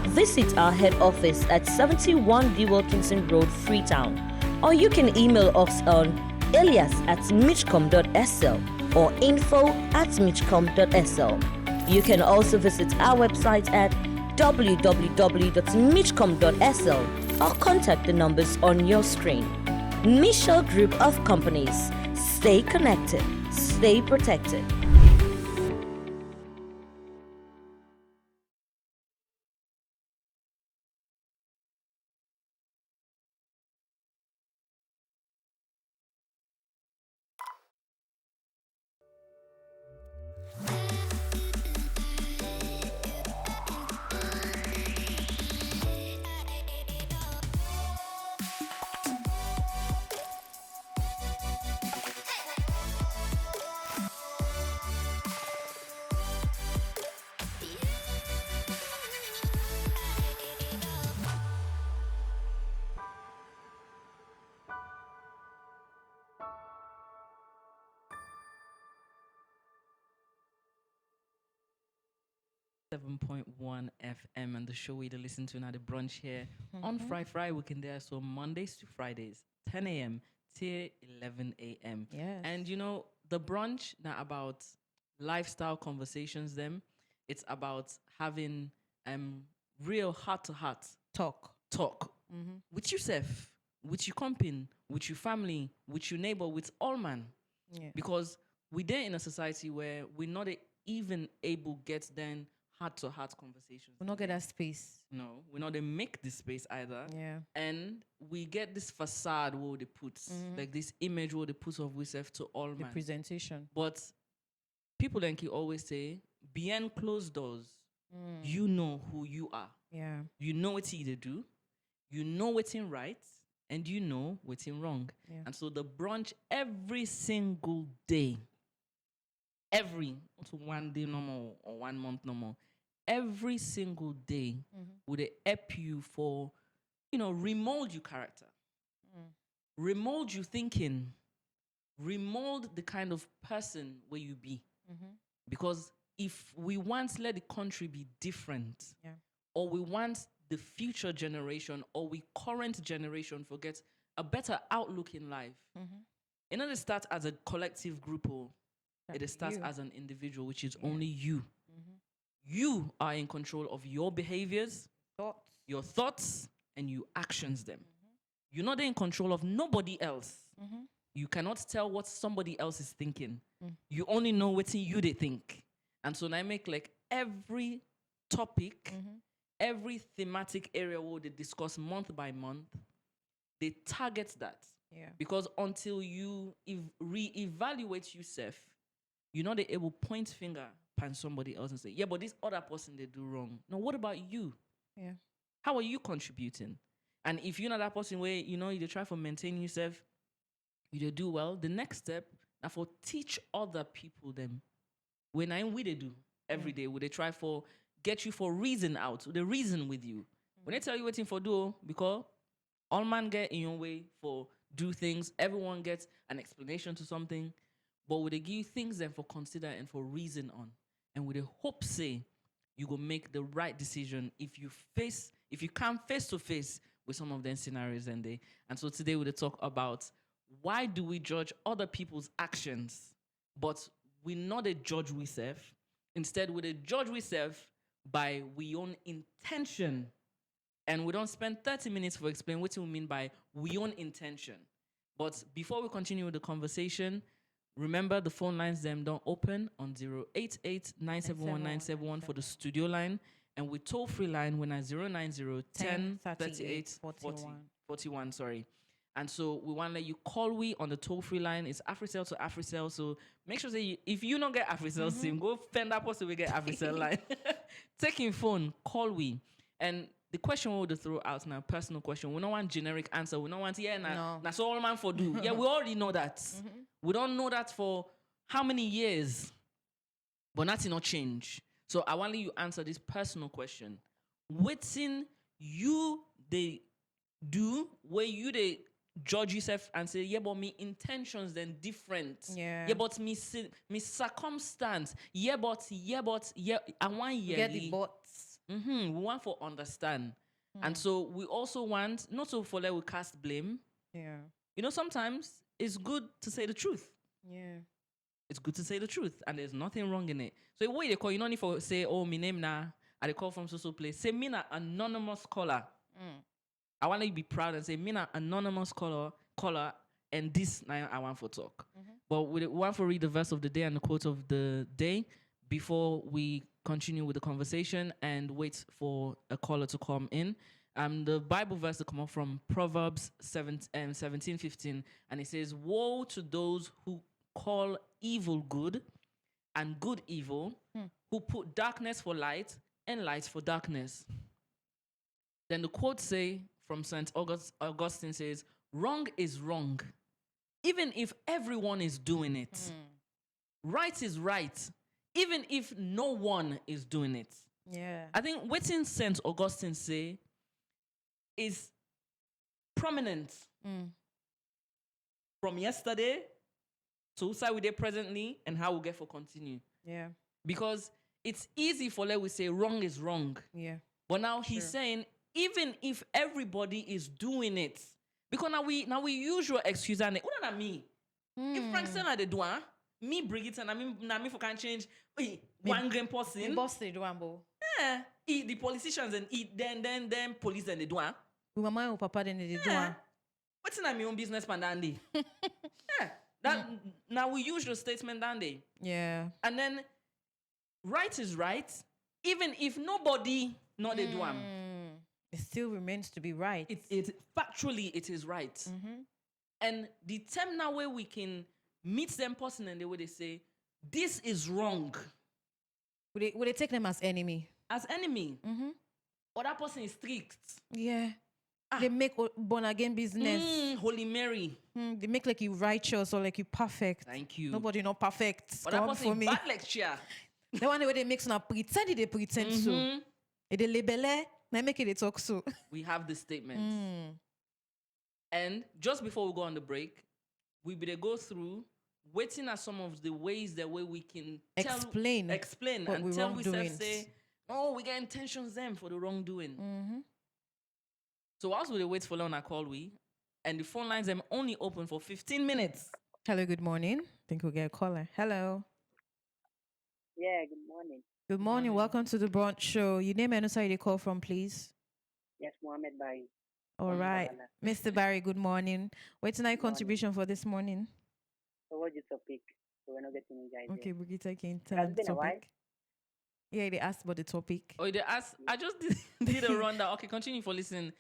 Speaker 4: Visit our head office at 71 D. Wilkinson Road, Freetown, or you can email us on alias@mitchcom.sl or info@mitchcom.sl. You can also visit our website at www.mitchcom.sl or contact the numbers on your screen. Michelle Group of Companies. Stay connected, stay protected.
Speaker 1: .1 FM and the show we to listen to now the brunch here on Fry we can there so Mondays to Fridays 10 a.m. till 11 a.m.
Speaker 2: Yes.
Speaker 1: And you know the brunch now about lifestyle conversations it's about having real heart to heart
Speaker 2: Talk.
Speaker 1: with yourself, with your company, with your family, with your neighbor, with all man.
Speaker 2: Yeah.
Speaker 1: Because we're there in a society where we're not even able get then heart-to-heart conversations.
Speaker 2: We'll not get that space.
Speaker 1: No, we're not they make this space either.
Speaker 2: Yeah.
Speaker 1: And we get this facade where they put, like this image where they put of ourselves to all
Speaker 2: The
Speaker 1: man.
Speaker 2: presentation.
Speaker 1: But people like you always say, behind closed doors, you know who you are.
Speaker 2: Yeah.
Speaker 1: You know what you do, you know what's in right, and you know what's in wrong.
Speaker 2: Yeah.
Speaker 1: And so the brunch every single day, every also 1 day no more or 1 month no more, every single day would it help you for, remold your character. remold you thinking, remold the kind of person where you be. Because if we want let the country be different,
Speaker 2: Yeah.
Speaker 1: or we want the future generation or we current generation forget a better outlook in life, it doesn't start as a collective group, or it starts as an individual, which is only you. You are in control of your behaviors,
Speaker 2: Thoughts.
Speaker 1: your thoughts, and you actions them. You're not in control of nobody else. You cannot tell what somebody else is thinking. You only know what you they think. And so now I make like every topic, every thematic area where they discuss month by month, they target that.
Speaker 2: Yeah.
Speaker 1: Because until you re-evaluate yourself, you're not able to point finger at somebody else and say, yeah, but this other person, they do wrong. No, what about you?
Speaker 2: Yeah.
Speaker 1: How are you contributing? And if you're not that person where, you try for maintain yourself, you do well, the next step, now for teach other people them. When we they do every day, would they try for get you for reason out, the reason with you. When they tell you waiting for do, because all man get in your way for do things, everyone gets an explanation to something, but would they give you things then for consider and for reason on? And would they hope say you go make the right decision if you come face to face with some of them scenarios and so today we'll talk about why do we judge other people's actions, but we not a judge we serve. Instead, we a judge we serve by we own intention. And we don't spend 30 minutes for explain what we mean by we own intention. But before we continue with the conversation, remember the phone lines them don't open on 088-971-971 for the studio line. And with toll-free line when at 090-10-38-41. Sorry. And so we want to let you call we on the toll-free line. It's AfriCell to AfriCell. So make sure that if you don't get AfriCell SIM, go fend up us so we get AfriCell line. Taking phone, call we. And the question we would throw out now, personal question. We don't want generic answer. We don't want, that's all man for do. Yeah, we already know that. We don't know that for how many years. But nothing not change. So I want you to answer this personal question. What's in you they do where you they judge yourself and say, yeah, but me intentions then different.
Speaker 2: Yeah.
Speaker 1: Yeah, but me circumstance. Yeah, but I want
Speaker 2: You get the bots.
Speaker 1: we want for understand. And so we also want, not so for let we cast blame.
Speaker 2: Yeah.
Speaker 1: Sometimes it's good to say the truth.
Speaker 2: Yeah.
Speaker 1: It's good to say the truth, and there's nothing wrong in it. So what they call, you don't need to say, oh, my name now, I call from so place. Say, me na anonymous caller. I want you to be proud and say, me na anonymous caller, and this now I want for talk. But we want to read the verse of the day and the quote of the day before we continue with the conversation and wait for a caller to come in. The Bible verse to come up from Proverbs 17:15, and it says, woe to those who call evil good and good evil, who put darkness for light and light for darkness. Then the quote say from St. Augustine says, wrong is wrong, even if everyone is doing it. Right is right, even if no one is doing it.
Speaker 2: Yeah.
Speaker 1: I think what in St. Augustine say is prominent from yesterday to who side we there presently and how we get for continue.
Speaker 2: Yeah.
Speaker 1: Because it's easy for let we say wrong is wrong.
Speaker 2: Yeah.
Speaker 1: But now he's saying even if everybody is doing it, because now we use your excuse and what not me. If Frank said I do me Brigitte and I me for can change one grand person.
Speaker 2: Boss they do ambo.
Speaker 1: Yeah. The politicians and then police and they do
Speaker 2: We mama and papa then they do.
Speaker 1: What's in my own business man dandy? Yeah. That now we use your statement dandy.
Speaker 2: Yeah.
Speaker 1: And then right is right, even if nobody not they do
Speaker 2: It still remains to be right.
Speaker 1: It factually it is right. And the term now where we can meet them person and the way they say this is wrong.
Speaker 2: Would they take them as enemy?
Speaker 1: As enemy. Or that person is strict.
Speaker 2: Yeah. They make born again business.
Speaker 1: Holy Mary.
Speaker 2: They make like you righteous or like you perfect.
Speaker 1: Thank you.
Speaker 2: Nobody not perfect.
Speaker 1: Or that
Speaker 2: Come
Speaker 1: person
Speaker 2: for me.
Speaker 1: bad lecture.
Speaker 2: The one way they make some pretend they pretend so. They label they make it they talk so.
Speaker 1: We have the statement. And just before we go on the break, we better go through waiting at some of the ways that way we can
Speaker 2: Explain what
Speaker 1: and
Speaker 2: we
Speaker 1: tell we self
Speaker 2: wrongdoings.
Speaker 1: say, oh, we get intentions them for the wrongdoing. So whilst we wait for Lona call and the phone lines them only open for 15 minutes.
Speaker 2: Hello, good morning. I think we'll get a caller. Hello.
Speaker 5: Yeah, good morning.
Speaker 2: Good morning.
Speaker 1: morning.
Speaker 2: Welcome to the Brunch Show. Your name and where you call from, please.
Speaker 5: Yes, Mohammed Bari.
Speaker 2: All
Speaker 5: From
Speaker 2: right.
Speaker 5: Douala.
Speaker 2: Mr. Barry, good morning. What's your
Speaker 5: Morning.
Speaker 2: contribution for this morning?
Speaker 5: So what's the topic? So we're not getting into idea.
Speaker 2: Okay, Brigitte, can you tell
Speaker 5: Has
Speaker 2: them
Speaker 5: it
Speaker 2: the
Speaker 5: been a while?
Speaker 2: topic? Yeah, they asked about the topic.
Speaker 1: Oh, they asked. I just did a rundown. Okay, continue for listening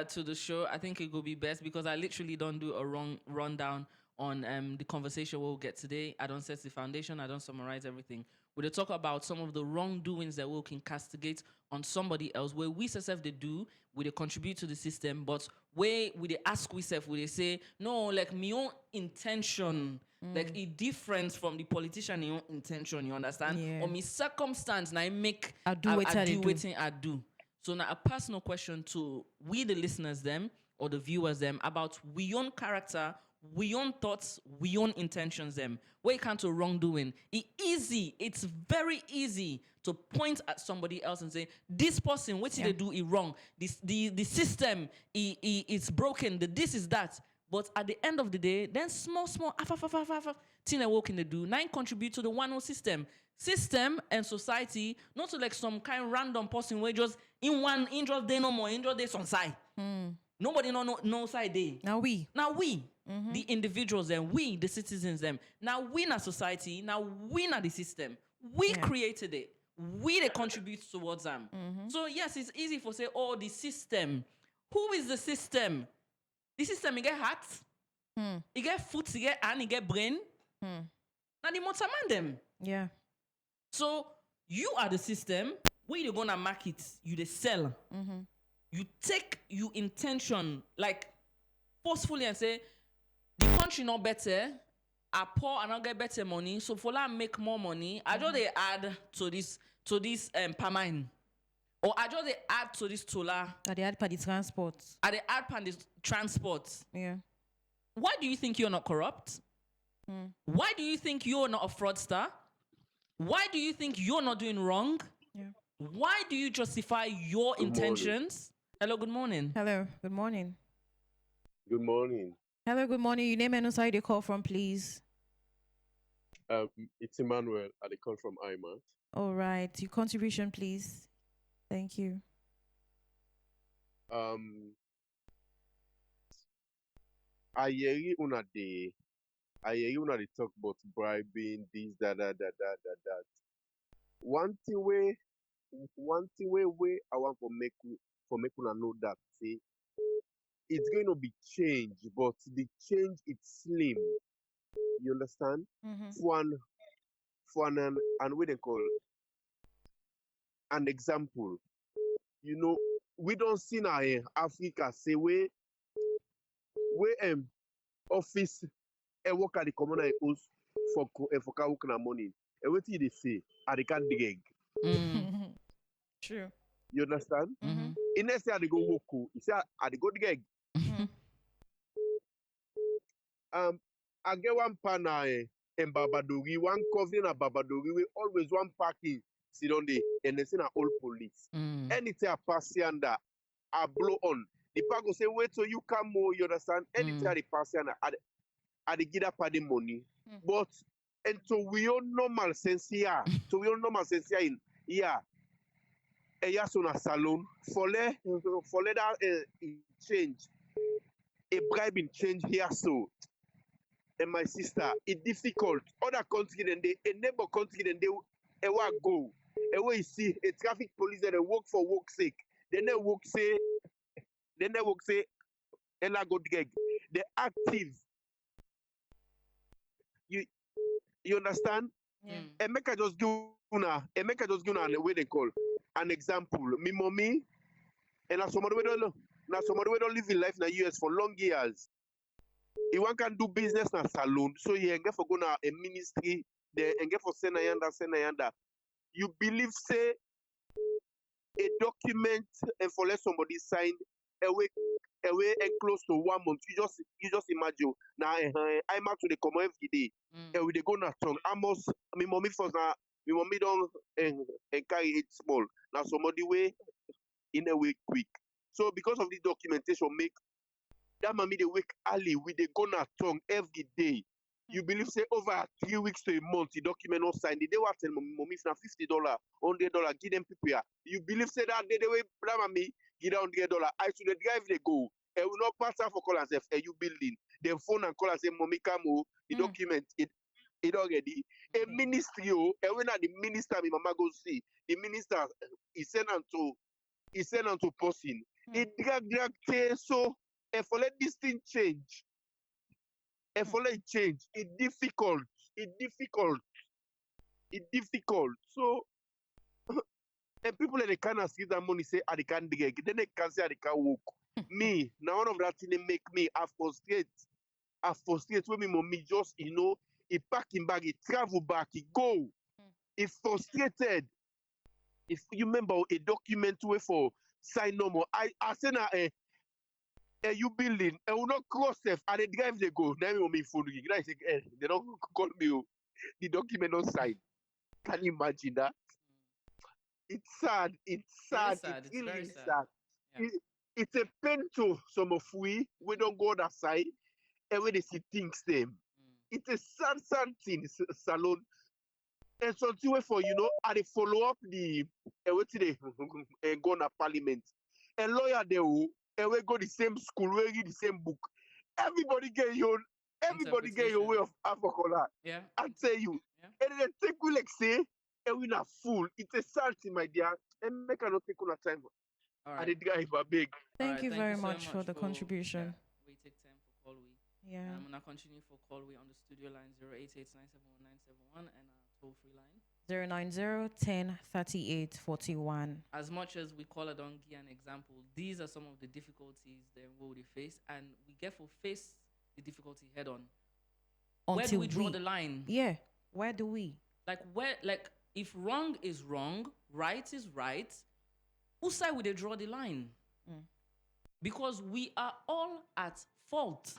Speaker 1: to the show. I think it will be best because I literally don't do a rundown on the conversation we'll get today. I don't set the foundation. I don't summarize everything. We'll talk about some of the wrongdoings that we can castigate on somebody else, where we self they do, we they contribute to the system, but where we they ask we self, we they say, no, like my own intention, like it different from the politician your own intention, you understand?
Speaker 2: Yeah.
Speaker 1: Or me circumstance, now I make
Speaker 2: I do wetin I dey do.
Speaker 1: wetin I do. So now a personal question to we the listeners them or the viewers them about we own character, we own thoughts, we own intentions them. Where you can't to wrongdoing. It's very easy to point at somebody else and say, this person, what did they do it wrong? The system it's broken, this is that. But at the end of the day, then small thing that we can do, nine contribute to the one whole system. System and society, not to like some kind of random person where just in just day no more, in just day some side. Nobody no side day.
Speaker 2: Now we.
Speaker 1: The individuals them, we, the citizens them. Now we in a society, now we in the system. We created it. We they contribute towards them. So yes, it's easy for say, oh, the system. Who is the system? The system, you get heart, you get foot, you get hand, you get brain. Now the motor man them.
Speaker 2: Yeah.
Speaker 1: So you are the system. Where you gonna market? You the sell. You take your intention like forcefully and say the country not better. I poor and I get better money. So for that make more money, I just they add to this per mine. Or I just they add to this tola.
Speaker 2: That they had for the transport.
Speaker 1: I they add for this transport.
Speaker 2: Yeah.
Speaker 1: Why do you think you're not corrupt? Why do you think you're not a fraudster? Why do you think you're not doing wrong?
Speaker 2: Yeah.
Speaker 1: Why do you justify your intentions? Hello, good morning.
Speaker 2: Hello, good morning.
Speaker 6: Good morning.
Speaker 2: Hello, good morning. Your name and where you call from, please.
Speaker 6: It's Emmanuel. I call from IMAT.
Speaker 2: All right. Your contribution, please. Thank you.
Speaker 6: I hear una dey talk about bribing, this, that. One thing way I want for make una know that say it's going to be change, but the change is slim. You understand? For an what they call an example. You know, we don't see now in Africa say we office work at the communal house for work na money. And what they say, I can't dig.
Speaker 2: True.
Speaker 6: You understand? In next say I go work, you say I go dig. I get one partner in Babadori, one covering at Babadori, we always one parking sit on the and they say na all police. Anytime I pass under, I blow on. The park go say, wait till you come more, you understand? Anytime I pass under, I get up the money. But and so we all normal sense here. So we all normal sense here in here. A yes on a salon for let that change. A bribe in change here so. And my sister, it's difficult. Other country than they, a neighbor country than they, a work go. And when you see a traffic police that they work for work sake, then they work say, and I go gig. They're active. You understand?
Speaker 2: Yeah.
Speaker 6: And make I just give una, the way they call an example. Me mommy, and somebody we don't live in life in the US for long years. If one can do business na salon, so you get for go na a ministry, then and get for send yanda. You believe say a document and for let somebody sign a way away and close to 1 month. You just imagine now. I'm out to the come every day. And we dey go na tongue. Almost my mommy first now. My mommy don't carry it small. Now somebody way in a way quick. So because of the documentation, make that mommy they wake early. We dey go na tongue every day. You believe say over 3 weeks to a month, the document not signed. They were tell mommy if na $50, $100, give them prepare. You believe say that they way that mommy give them $100. I should drive they go. And will not pass out for call and say, "Hey, you building?" Then phone and call and say, "Mommy, come oh, the document it already." A ministry oh, and when the minister, my mama go see the minister, he send on to person. It drag so if for let this thing change. And for let it change, it's difficult. It's difficult. It's difficult. So, and people that they cannot see that money say, they can't dig. Then they can say, they can't walk. Me, now one of that thing they make me frustrate. I frustrate when my mommy just, he pack him bag, he travel back, he go. He frustrated. If you remember a document way for sign no more, I say now, you building, and will not cross self, and they drive they go. Now me mommy phone ring. I say, they don't call me. Oh. The document not signed. Can you imagine that? It's sad. It's sad.
Speaker 1: It is sad.
Speaker 6: It's
Speaker 1: It's
Speaker 6: really,
Speaker 1: very
Speaker 6: really
Speaker 1: sad.
Speaker 6: sad.
Speaker 1: Yeah.
Speaker 6: It's a pain to some of we don't go that side and when they see things them. It's a sad thing, salon. And something way for and they follow up the what they and go na parliament. And lawyer they will and we go the same school, we read the same book. Everybody get your way of alcohol.
Speaker 1: Yeah.
Speaker 6: I tell you.
Speaker 1: Yeah.
Speaker 6: And then take we like say, and we not fool. It's a sad thing, my dear. And make her not take on time.
Speaker 1: All
Speaker 6: And
Speaker 1: right.
Speaker 6: the drive big.
Speaker 2: Thank
Speaker 1: Alright,
Speaker 2: you very
Speaker 1: so
Speaker 2: much for the contribution.
Speaker 1: Yeah, we take time for call we.
Speaker 2: Yeah.
Speaker 1: I'm gonna continue for call we on the studio line 0889711971 and our toll free line.
Speaker 2: 090-10-38-41.
Speaker 1: As much as we call it on give an example, these are some of the difficulties that we face, and we get to face the difficulty head on. Where do we draw the line?
Speaker 2: Yeah. Where do we?
Speaker 1: Like if wrong is wrong, right is right, whose side would they draw the line? Because we are all at fault.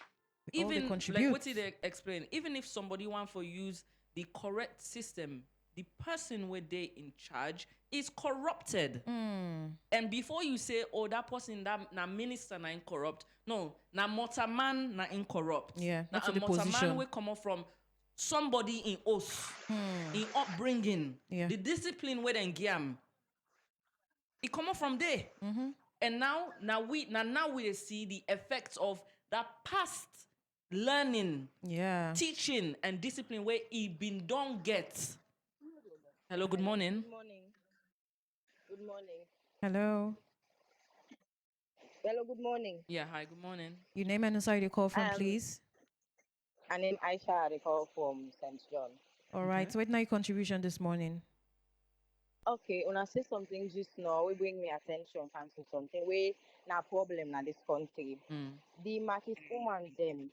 Speaker 2: We all dey
Speaker 1: Even
Speaker 2: contribute.
Speaker 1: like what did they explain? Even if somebody want for use the correct system, the person where they in charge is corrupted. And before you say, "Oh, that person that na minister na incorrupt," no, na motorman na incorrupt.
Speaker 2: Yeah,
Speaker 1: na
Speaker 2: not to
Speaker 1: a
Speaker 2: the position.
Speaker 1: motorman will come up from somebody in us, in upbringing,
Speaker 2: Yeah.
Speaker 1: the discipline where they giam. It come up from there. And now we see the effects of that past learning,
Speaker 2: Yeah.
Speaker 1: teaching, and discipline where he been don't get. Hello, good morning.
Speaker 7: Good morning. Good morning.
Speaker 2: Hello.
Speaker 7: Hello, good morning.
Speaker 1: Yeah, hi, good morning.
Speaker 2: Your name and inside you call from,
Speaker 7: Um,
Speaker 2: please.
Speaker 7: I name Aisha. I call from St. John.
Speaker 2: All right.
Speaker 1: Okay.
Speaker 2: So, what's your contribution this morning?
Speaker 7: Okay, when I say something just now, we bring me attention to something. We na problem na this country. The market woman them,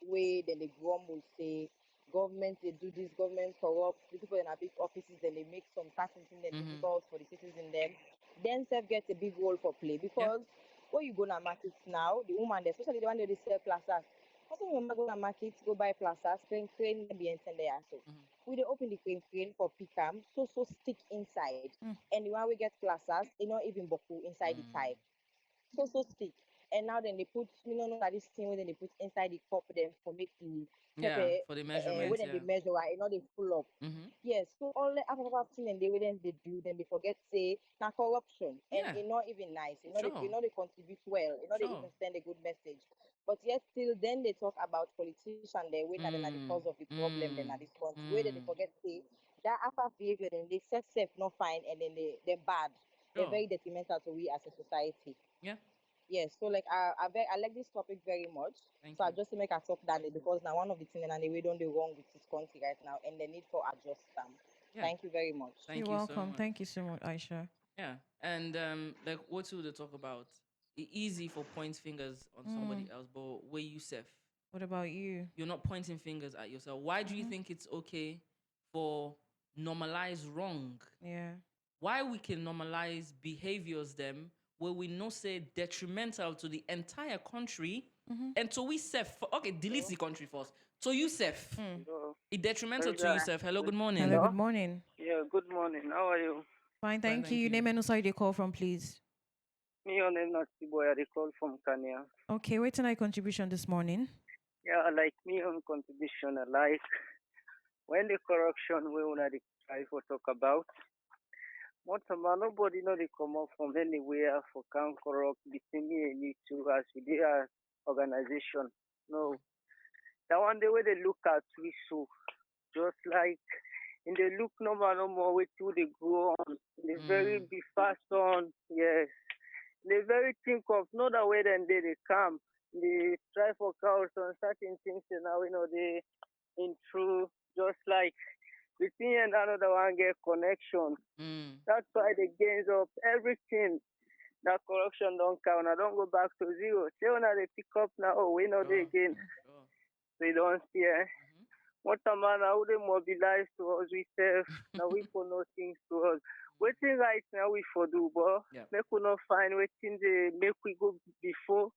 Speaker 7: we then they grumble say government they do this, government corrupt. The people in our big offices then they make some certain things that difficult for the citizens. Then self get a big role for play because when you go to market now, the woman, there, especially the one that they sell plazas. I think remember go to market, go buy plazas, crane be intended there. So we dey open the crane for picam, so stick inside. And the one we get plazas, it not even boku inside the type. So stick. And now then they put, that this thing where then they put inside the cup then for make the
Speaker 1: Yeah,
Speaker 7: pepper,
Speaker 1: for the measurement.
Speaker 7: when they measure, right, they full up. Yes, so all the after thing and they then they do, then they forget say now corruption, and
Speaker 1: Yeah.
Speaker 7: it's not even nice.
Speaker 1: Sure.
Speaker 7: They contribute well. They
Speaker 1: Sure.
Speaker 7: even send a good message. But yet still, then they talk about politicians. They win at the cause of the problem. Then at this country, where then they forget say that after behavior, then they set safe not fine, and then they're bad. They're
Speaker 1: Sure.
Speaker 7: very detrimental to we as a society.
Speaker 1: Yeah.
Speaker 7: Yes, so like I like this topic very much.
Speaker 1: Thank
Speaker 7: so
Speaker 1: you.
Speaker 7: I just to make a talk that because now one of the things and we don't do wrong with this country right now, and the need for adjust them.
Speaker 1: Yeah.
Speaker 7: Thank you very much.
Speaker 1: Thank
Speaker 2: You're
Speaker 1: you
Speaker 2: welcome.
Speaker 1: so much.
Speaker 2: Thank you so much, Aisha.
Speaker 1: Yeah, and like what would they talk about? It's easy for point fingers on somebody else, but where you safe,
Speaker 2: What about you?
Speaker 1: you're not pointing fingers at yourself. Why do you think it's okay for normalize wrong?
Speaker 2: Yeah.
Speaker 1: Why we can normalize behaviors them where we know say detrimental to the entire country and to we self. Okay, delete the country first. So you self,
Speaker 5: Hello.
Speaker 1: it detrimental to
Speaker 5: Hello.
Speaker 1: you self. Hello, good morning.
Speaker 2: Hello, good morning.
Speaker 5: Yeah, good morning. How are you?
Speaker 2: Fine,
Speaker 1: Fine,
Speaker 2: thank you.
Speaker 1: thank
Speaker 2: Your
Speaker 1: you.
Speaker 2: name and also you call from, please.
Speaker 5: Me, your name not Boy. I call from Kenya.
Speaker 2: Okay, what's my contribution this morning?
Speaker 5: Yeah, like me on contribution, I like when the corruption we wanna try for talk about. What about nobody know they come up from anywhere for can corrupt between me and you two as we did our organization. No. That one the way they look at we so just like in the look no more way to they go on. They very be fast on, yes. They very think of no the way then they come. They try for cows on certain things and now they in true just like between and another one get connection. That's why the gains of everything that corruption don't count. I don't go back to zero. Say when they pick up now, oh, we know they again.
Speaker 1: Sure.
Speaker 5: We don't see what a man how they mobilize to us we serve. Now we for no things to us. Waiting right now we for do but
Speaker 1: Yeah.
Speaker 5: make we not find waiting they make we go before.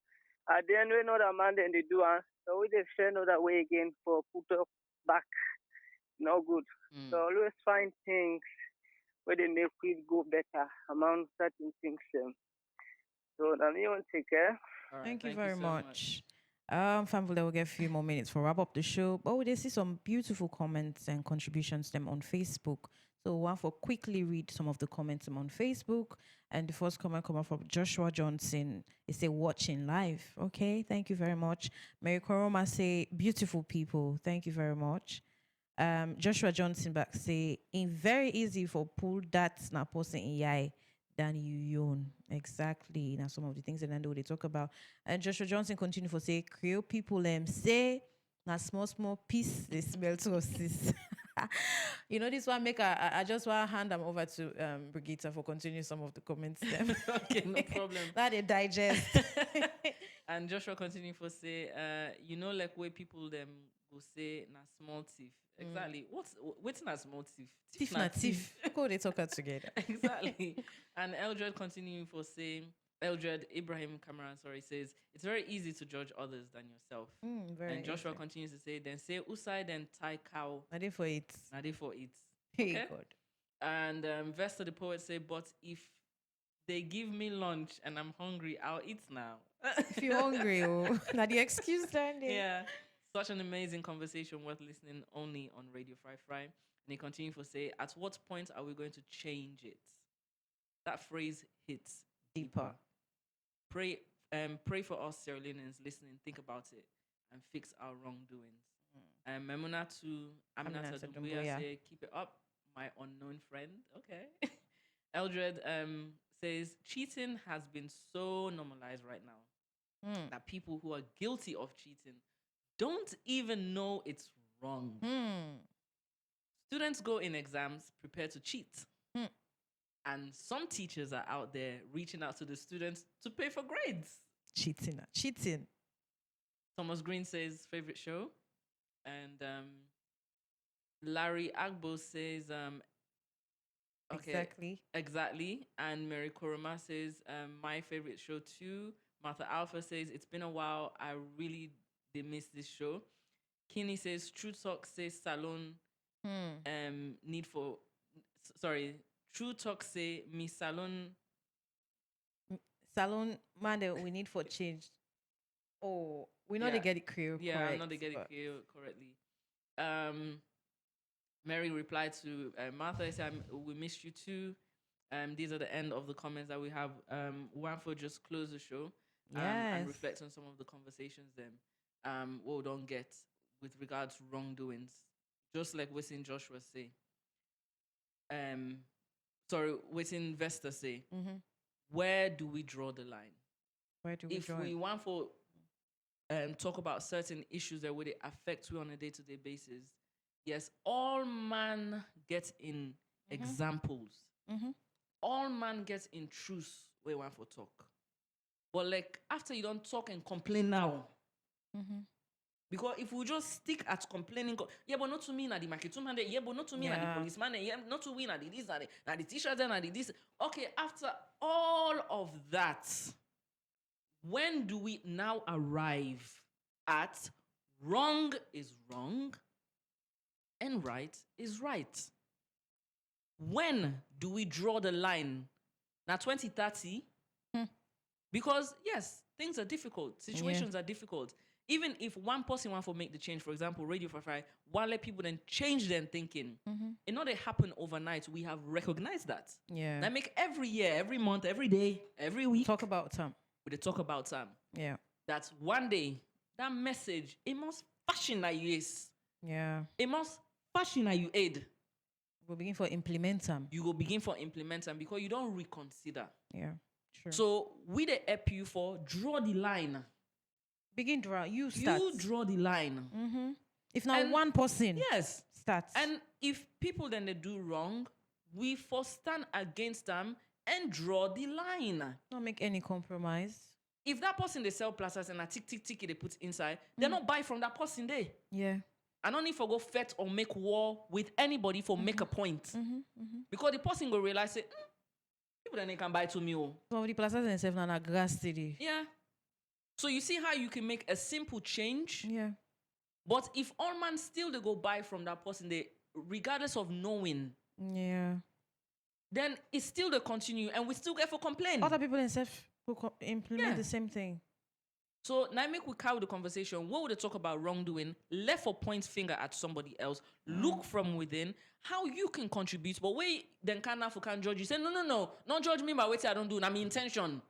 Speaker 5: At the end we know that man then they do so we they share another way again for put up back. No good. So always find things where they make it go better among certain things. So now you want to take care.
Speaker 1: All right,
Speaker 2: Thank you very
Speaker 1: so
Speaker 2: much. Family, we'll get a few more minutes for wrap up the show. But we did see some beautiful comments and contributions them on Facebook. So one for quickly read some of the comments them on Facebook. And the first comment coming from Joshua Johnson. He say watching live. Okay, thank you very much. Mary Koroma say beautiful people. Thank you very much. Joshua Johnson back say in very easy for pull that snap person in yai than you own. Exactly. Now some of the things that they talk about. And Joshua Johnson continue for say Creole people say na small piece they smell to us. This one make I just want to hand them over to Brigitte for continuing some of the comments.
Speaker 1: Okay, no problem.
Speaker 2: That they digest.
Speaker 1: And Joshua continue for say, like where people them go say na small thief. Exactly. What's na small thief?
Speaker 2: Thief na thief. Go they talk together.
Speaker 1: Exactly. And Eldred continuing for saying, Eldred Ibrahim Cameron, says it's very easy to judge others than yourself.
Speaker 2: Very
Speaker 1: And Joshua
Speaker 2: easy.
Speaker 1: continues to say, then say usai then tie cow.
Speaker 2: Not there for it.
Speaker 1: Not there for it.
Speaker 2: Hey
Speaker 1: Okay?
Speaker 2: God.
Speaker 1: And Vesta the poet say, but if they give me lunch and I'm hungry, I'll eat now.
Speaker 2: If you're hungry, now the excuse then.
Speaker 1: Yeah. Such an amazing conversation worth listening only on Radio Fry Fry. And he continues to say, at what point are we going to change it? That phrase hits deeper. Pray for us Sierra Leoneans listening, think about it, and fix our wrongdoings. Aminata Dumbuya say, keep it up, my unknown friend. Okay. Eldred says, cheating has been so normalized right now that people who are guilty of cheating don't even know it's wrong. Students go in exams prepared to cheat. And some teachers are out there reaching out to the students to pay for grades.
Speaker 2: Cheating.
Speaker 1: Thomas Green says, favorite show. And Larry Agbo says, okay, exactly. And Mary Koroma says, my favorite show too. Martha Alpha says, it's been a while. I really did miss this show. Kinney says, True Talk says Salon True Talk say me salon
Speaker 2: man we need for change. Oh, we know
Speaker 1: Yeah.
Speaker 2: they get it clear.
Speaker 1: Yeah,
Speaker 2: correct,
Speaker 1: I know they get it
Speaker 2: but-
Speaker 1: clear correctly. Mary replied to Martha, said, we missed you too. These are the end of the comments that we have. Wanfo just close the show and
Speaker 2: Yes.
Speaker 1: reflect on some of the conversations then what we don't get with regards to wrongdoings. Just like what's in Joshua say. What's in Vesta say. Where do we draw the line?
Speaker 2: Where do we
Speaker 1: If
Speaker 2: draw
Speaker 1: we
Speaker 2: it?
Speaker 1: want for talk about certain issues that would affect you on a day-to-day basis, yes, all man gets in examples. All man gets in truths where want for talk. But like after you don't talk and complain now, Because if we just stick at complaining, yeah, but not to me, na the market man, yeah, but not to me, na the policeman, yeah, not to me, na the this, na the t-shirt, na the this. Okay, after all of that, when do we now arrive at wrong is wrong and right is right? When do we draw the line? Now 2030? Because yes, things are difficult. Situations are difficult. Even if one person wants to make the change, for example, Radio for Fry, one let people then change their thinking. It not they happen overnight. We have recognized that.
Speaker 2: Yeah.
Speaker 1: I make every year, every month, every day, every week.
Speaker 2: Talk about time.
Speaker 1: We talk about time.
Speaker 2: Yeah.
Speaker 1: That one day, that message, it must fashion that you is.
Speaker 2: Yeah.
Speaker 1: It must fashion that you aid.
Speaker 2: We'll begin for implement them.
Speaker 1: You will begin for implement them because you don't reconsider.
Speaker 2: Yeah. True.
Speaker 1: So we the help you for draw the line.
Speaker 2: Begin draw. You start.
Speaker 1: You draw the line.
Speaker 2: If not
Speaker 1: And-
Speaker 2: one person
Speaker 1: Yes.
Speaker 2: starts.
Speaker 1: And if people then they do wrong, we first stand against them and draw the line.
Speaker 2: not make any compromise.
Speaker 1: If that person they sell plazas and a tick they put inside, they not buy from that person there.
Speaker 2: Yeah.
Speaker 1: I don't need for go fight or make war with anybody for make a point. Because the person will realize say, people then they can buy to me. Oh.
Speaker 2: Some of the plazas themselves are grass today.
Speaker 1: Yeah. So you see how you can make a simple change.
Speaker 2: Yeah.
Speaker 1: But if all man still they go buy from that person, they regardless of knowing,
Speaker 2: Yeah.
Speaker 1: then it's still the continue and we still get for complain.
Speaker 2: Other people themselves will implement
Speaker 1: Yeah.
Speaker 2: the same thing.
Speaker 1: So now make we carry the conversation. What would they talk about wrongdoing? Left for point finger at somebody else. Look from within how you can contribute. But wait, then can judge you. Say no. Not judge me by what I don't do. Now my intention.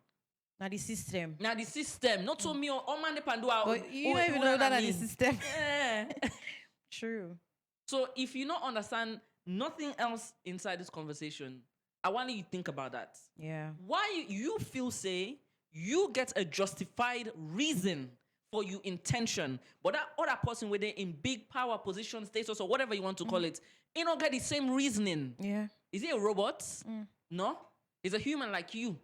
Speaker 2: Now the system.
Speaker 1: Now the system. Not to me or man they can do.
Speaker 2: But you don't even know that at the system.
Speaker 1: Yeah.
Speaker 2: True.
Speaker 1: So if you don't understand nothing else inside this conversation, I want you to think about that.
Speaker 2: Yeah.
Speaker 1: Why you feel say you get a justified reason for your intention, but that other person whether in big power position, status, or whatever you want to call it, you don't get the same reasoning.
Speaker 2: Yeah.
Speaker 1: Is he a robot? No. He's a human like you.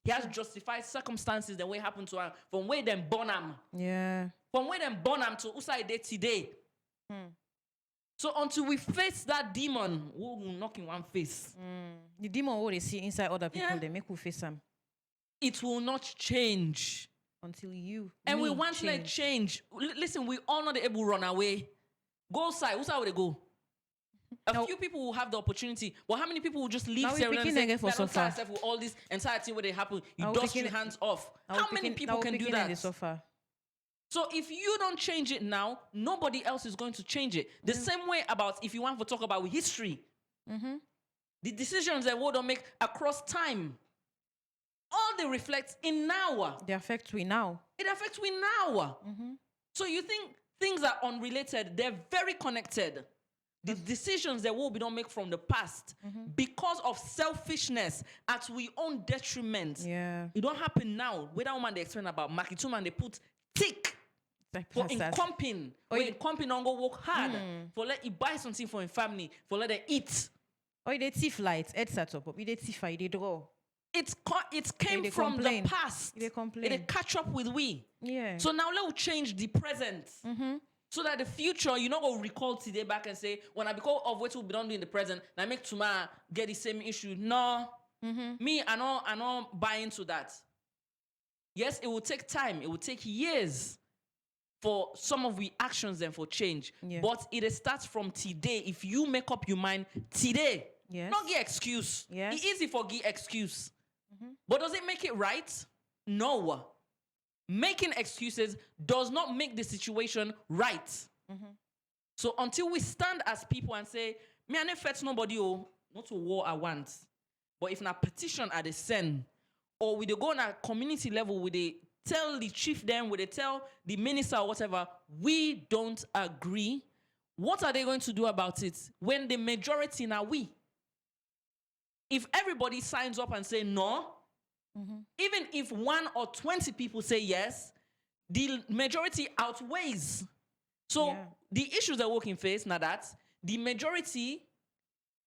Speaker 1: He has justified circumstances the way it happened to him from where them born him.
Speaker 2: Yeah.
Speaker 1: From where them born him to usai day today. So until we face that demon, we will knock in one face.
Speaker 2: The demon what they see inside other people,
Speaker 1: Yeah.
Speaker 2: they make you face them
Speaker 1: It will not change.
Speaker 2: until you.
Speaker 1: And we
Speaker 2: me
Speaker 1: want to let change. Listen, we all not able to run away. Go outside. Who's how they go? A few people will have the opportunity. But how many people will just leave
Speaker 2: Now we
Speaker 1: Sierra Leone and
Speaker 2: picking
Speaker 1: say,
Speaker 2: again for
Speaker 1: "I don't
Speaker 2: so
Speaker 1: tie
Speaker 2: far."
Speaker 1: myself with all this entire thing where they happen. You
Speaker 2: Now we
Speaker 1: dust your
Speaker 2: picking-
Speaker 1: hands off.
Speaker 2: Now
Speaker 1: How
Speaker 2: we
Speaker 1: many
Speaker 2: picking-
Speaker 1: people
Speaker 2: now we
Speaker 1: can do
Speaker 2: picking in the
Speaker 1: that?
Speaker 2: sofa.
Speaker 1: So if you don't change it now, nobody else is going to change it. The same way about if you want to talk about history. The decisions that we don't make across time, all they reflect in now.
Speaker 2: They affect we now.
Speaker 1: It affects we now. So you think things are unrelated? They're very connected. The decisions that we don't make from the past because of selfishness at we own detriment.
Speaker 2: Yeah.
Speaker 1: It don't happen now. Whether woman they explain about Makituma, they put tick
Speaker 2: Like
Speaker 1: for
Speaker 2: pastas.
Speaker 1: incomping.
Speaker 2: Or
Speaker 1: When
Speaker 2: you-
Speaker 1: incomping don't go work hard. For let you buy something for your family. For let them eat.
Speaker 2: Or they thief lights, head set up. They thief, they draw.
Speaker 1: It came
Speaker 2: they
Speaker 1: from
Speaker 2: complain.
Speaker 1: the past.
Speaker 2: They complain.
Speaker 1: It catch up with we.
Speaker 2: Yeah.
Speaker 1: So now let's change the present. So that the future, you not go recall today back and say, when I because of what will be done in the present, I make tomorrow get the same issue. No. Me, I not buy into that. Yes, it will take time. It will take years for some of the actions and for change.
Speaker 2: Yeah.
Speaker 1: But it starts from today. If you make up your mind today,
Speaker 2: Yes.
Speaker 1: not give excuse.
Speaker 2: Yes.
Speaker 1: It's easy for give excuse. But does it make it right? No. Making excuses does not make the situation right. So until we stand as people and say, me I never fetch nobody, not to war I want. But if na petition at the send, or we dey go on a community level, we dey tell the chief them, we dey tell the minister or whatever, we don't agree. What are they going to do about it when the majority now we? If everybody signs up and say no, even if 1 or 20 people say yes, the majority outweighs. So
Speaker 2: Yeah.
Speaker 1: the issues that working face now that the majority,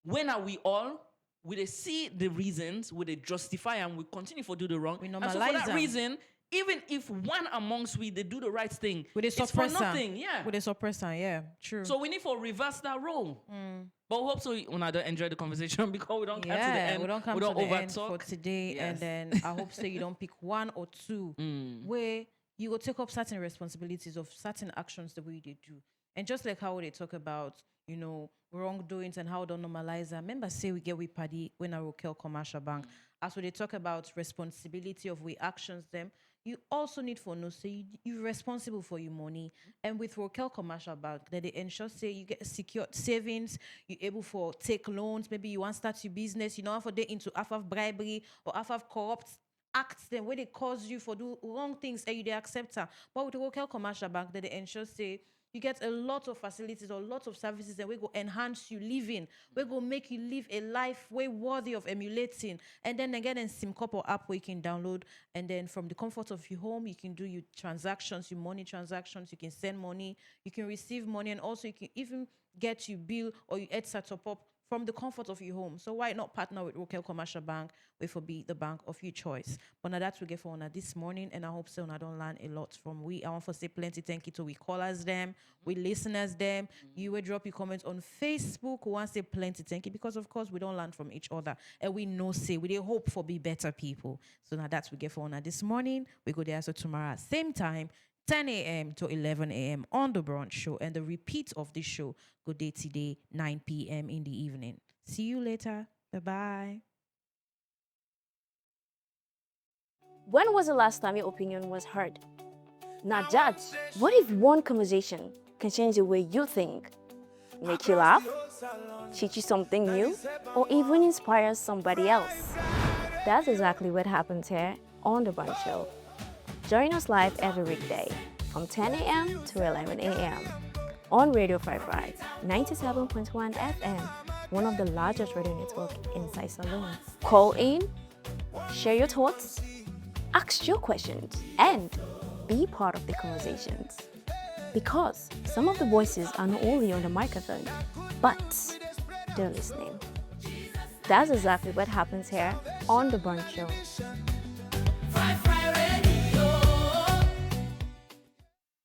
Speaker 1: when are we all, will they see the reasons, will they justify and we continue for do the wrong?
Speaker 2: We
Speaker 1: And so for
Speaker 2: normalize
Speaker 1: that
Speaker 2: them.
Speaker 1: reason, even if one amongst we they do the right thing,
Speaker 2: With a
Speaker 1: it's for
Speaker 2: suppressor.
Speaker 1: nothing. Yeah.
Speaker 2: With a suppressor, yeah. True.
Speaker 1: So we need to reverse that role. But we hope so when I don't enjoy the conversation because we don't come to the end.
Speaker 2: We don't come to the end for today.
Speaker 1: Yes.
Speaker 2: And then I hope so you don't pick one or two where you will take up certain responsibilities of certain actions the way they do. And just like how they talk about, wrongdoings and how they normalize that. Remember, say we get with Paddy when I Rokel Commercial Bank. As when they talk about responsibility of we actions them, you also need for no say you're responsible for your money. And with Rokel Commercial Bank, that they ensure say you get secured savings, you're able for take loans, maybe you want to start your business, you know, for they into half of bribery or half of corrupt acts them where they cause you for do wrong things and you they accept her. But with the Rokel Commercial Bank, that they ensure say you get a lot of facilities or lots of services and we go enhance you living. We go make you live a life way worthy of emulating. And then again, in SimCorp or app where you can download. And then from the comfort of your home, you can do your transactions, your money transactions. You can send money, you can receive money, and also you can even get your bill or your head set up from the comfort of your home. So why not partner with Rokel Commercial Bank, which will be the bank of your choice? But now that we get for this morning, and I hope so I don't learn a lot from we. I want to say plenty thank you to we callers them, we listeners them. You will drop your comments on Facebook. We want to say plenty thank you because of course we don't learn from each other. And we know say we hope for be better people. So now that we get for this morning, we go there so tomorrow same time. 10 a.m. to 11 a.m. on the Brunch show, and the repeat of this show go day today 9 p.m. in the evening. See you later. Bye-bye.
Speaker 8: When was the last time your opinion was heard? Now judge. What if one conversation can change the way you think, make you laugh, teach you something new, or even inspire somebody else? That's exactly what happens here on the Brunch show. Join us live every weekday from 10 a.m. to 11 a.m. on Radio 55, 97.1 FM, one of the largest radio networks inside Salone. Call in, share your thoughts, ask your questions, and be part of the conversations. Because some of the voices are not only on the microphone, but they're listening. That's exactly what happens here on The Brunch Show.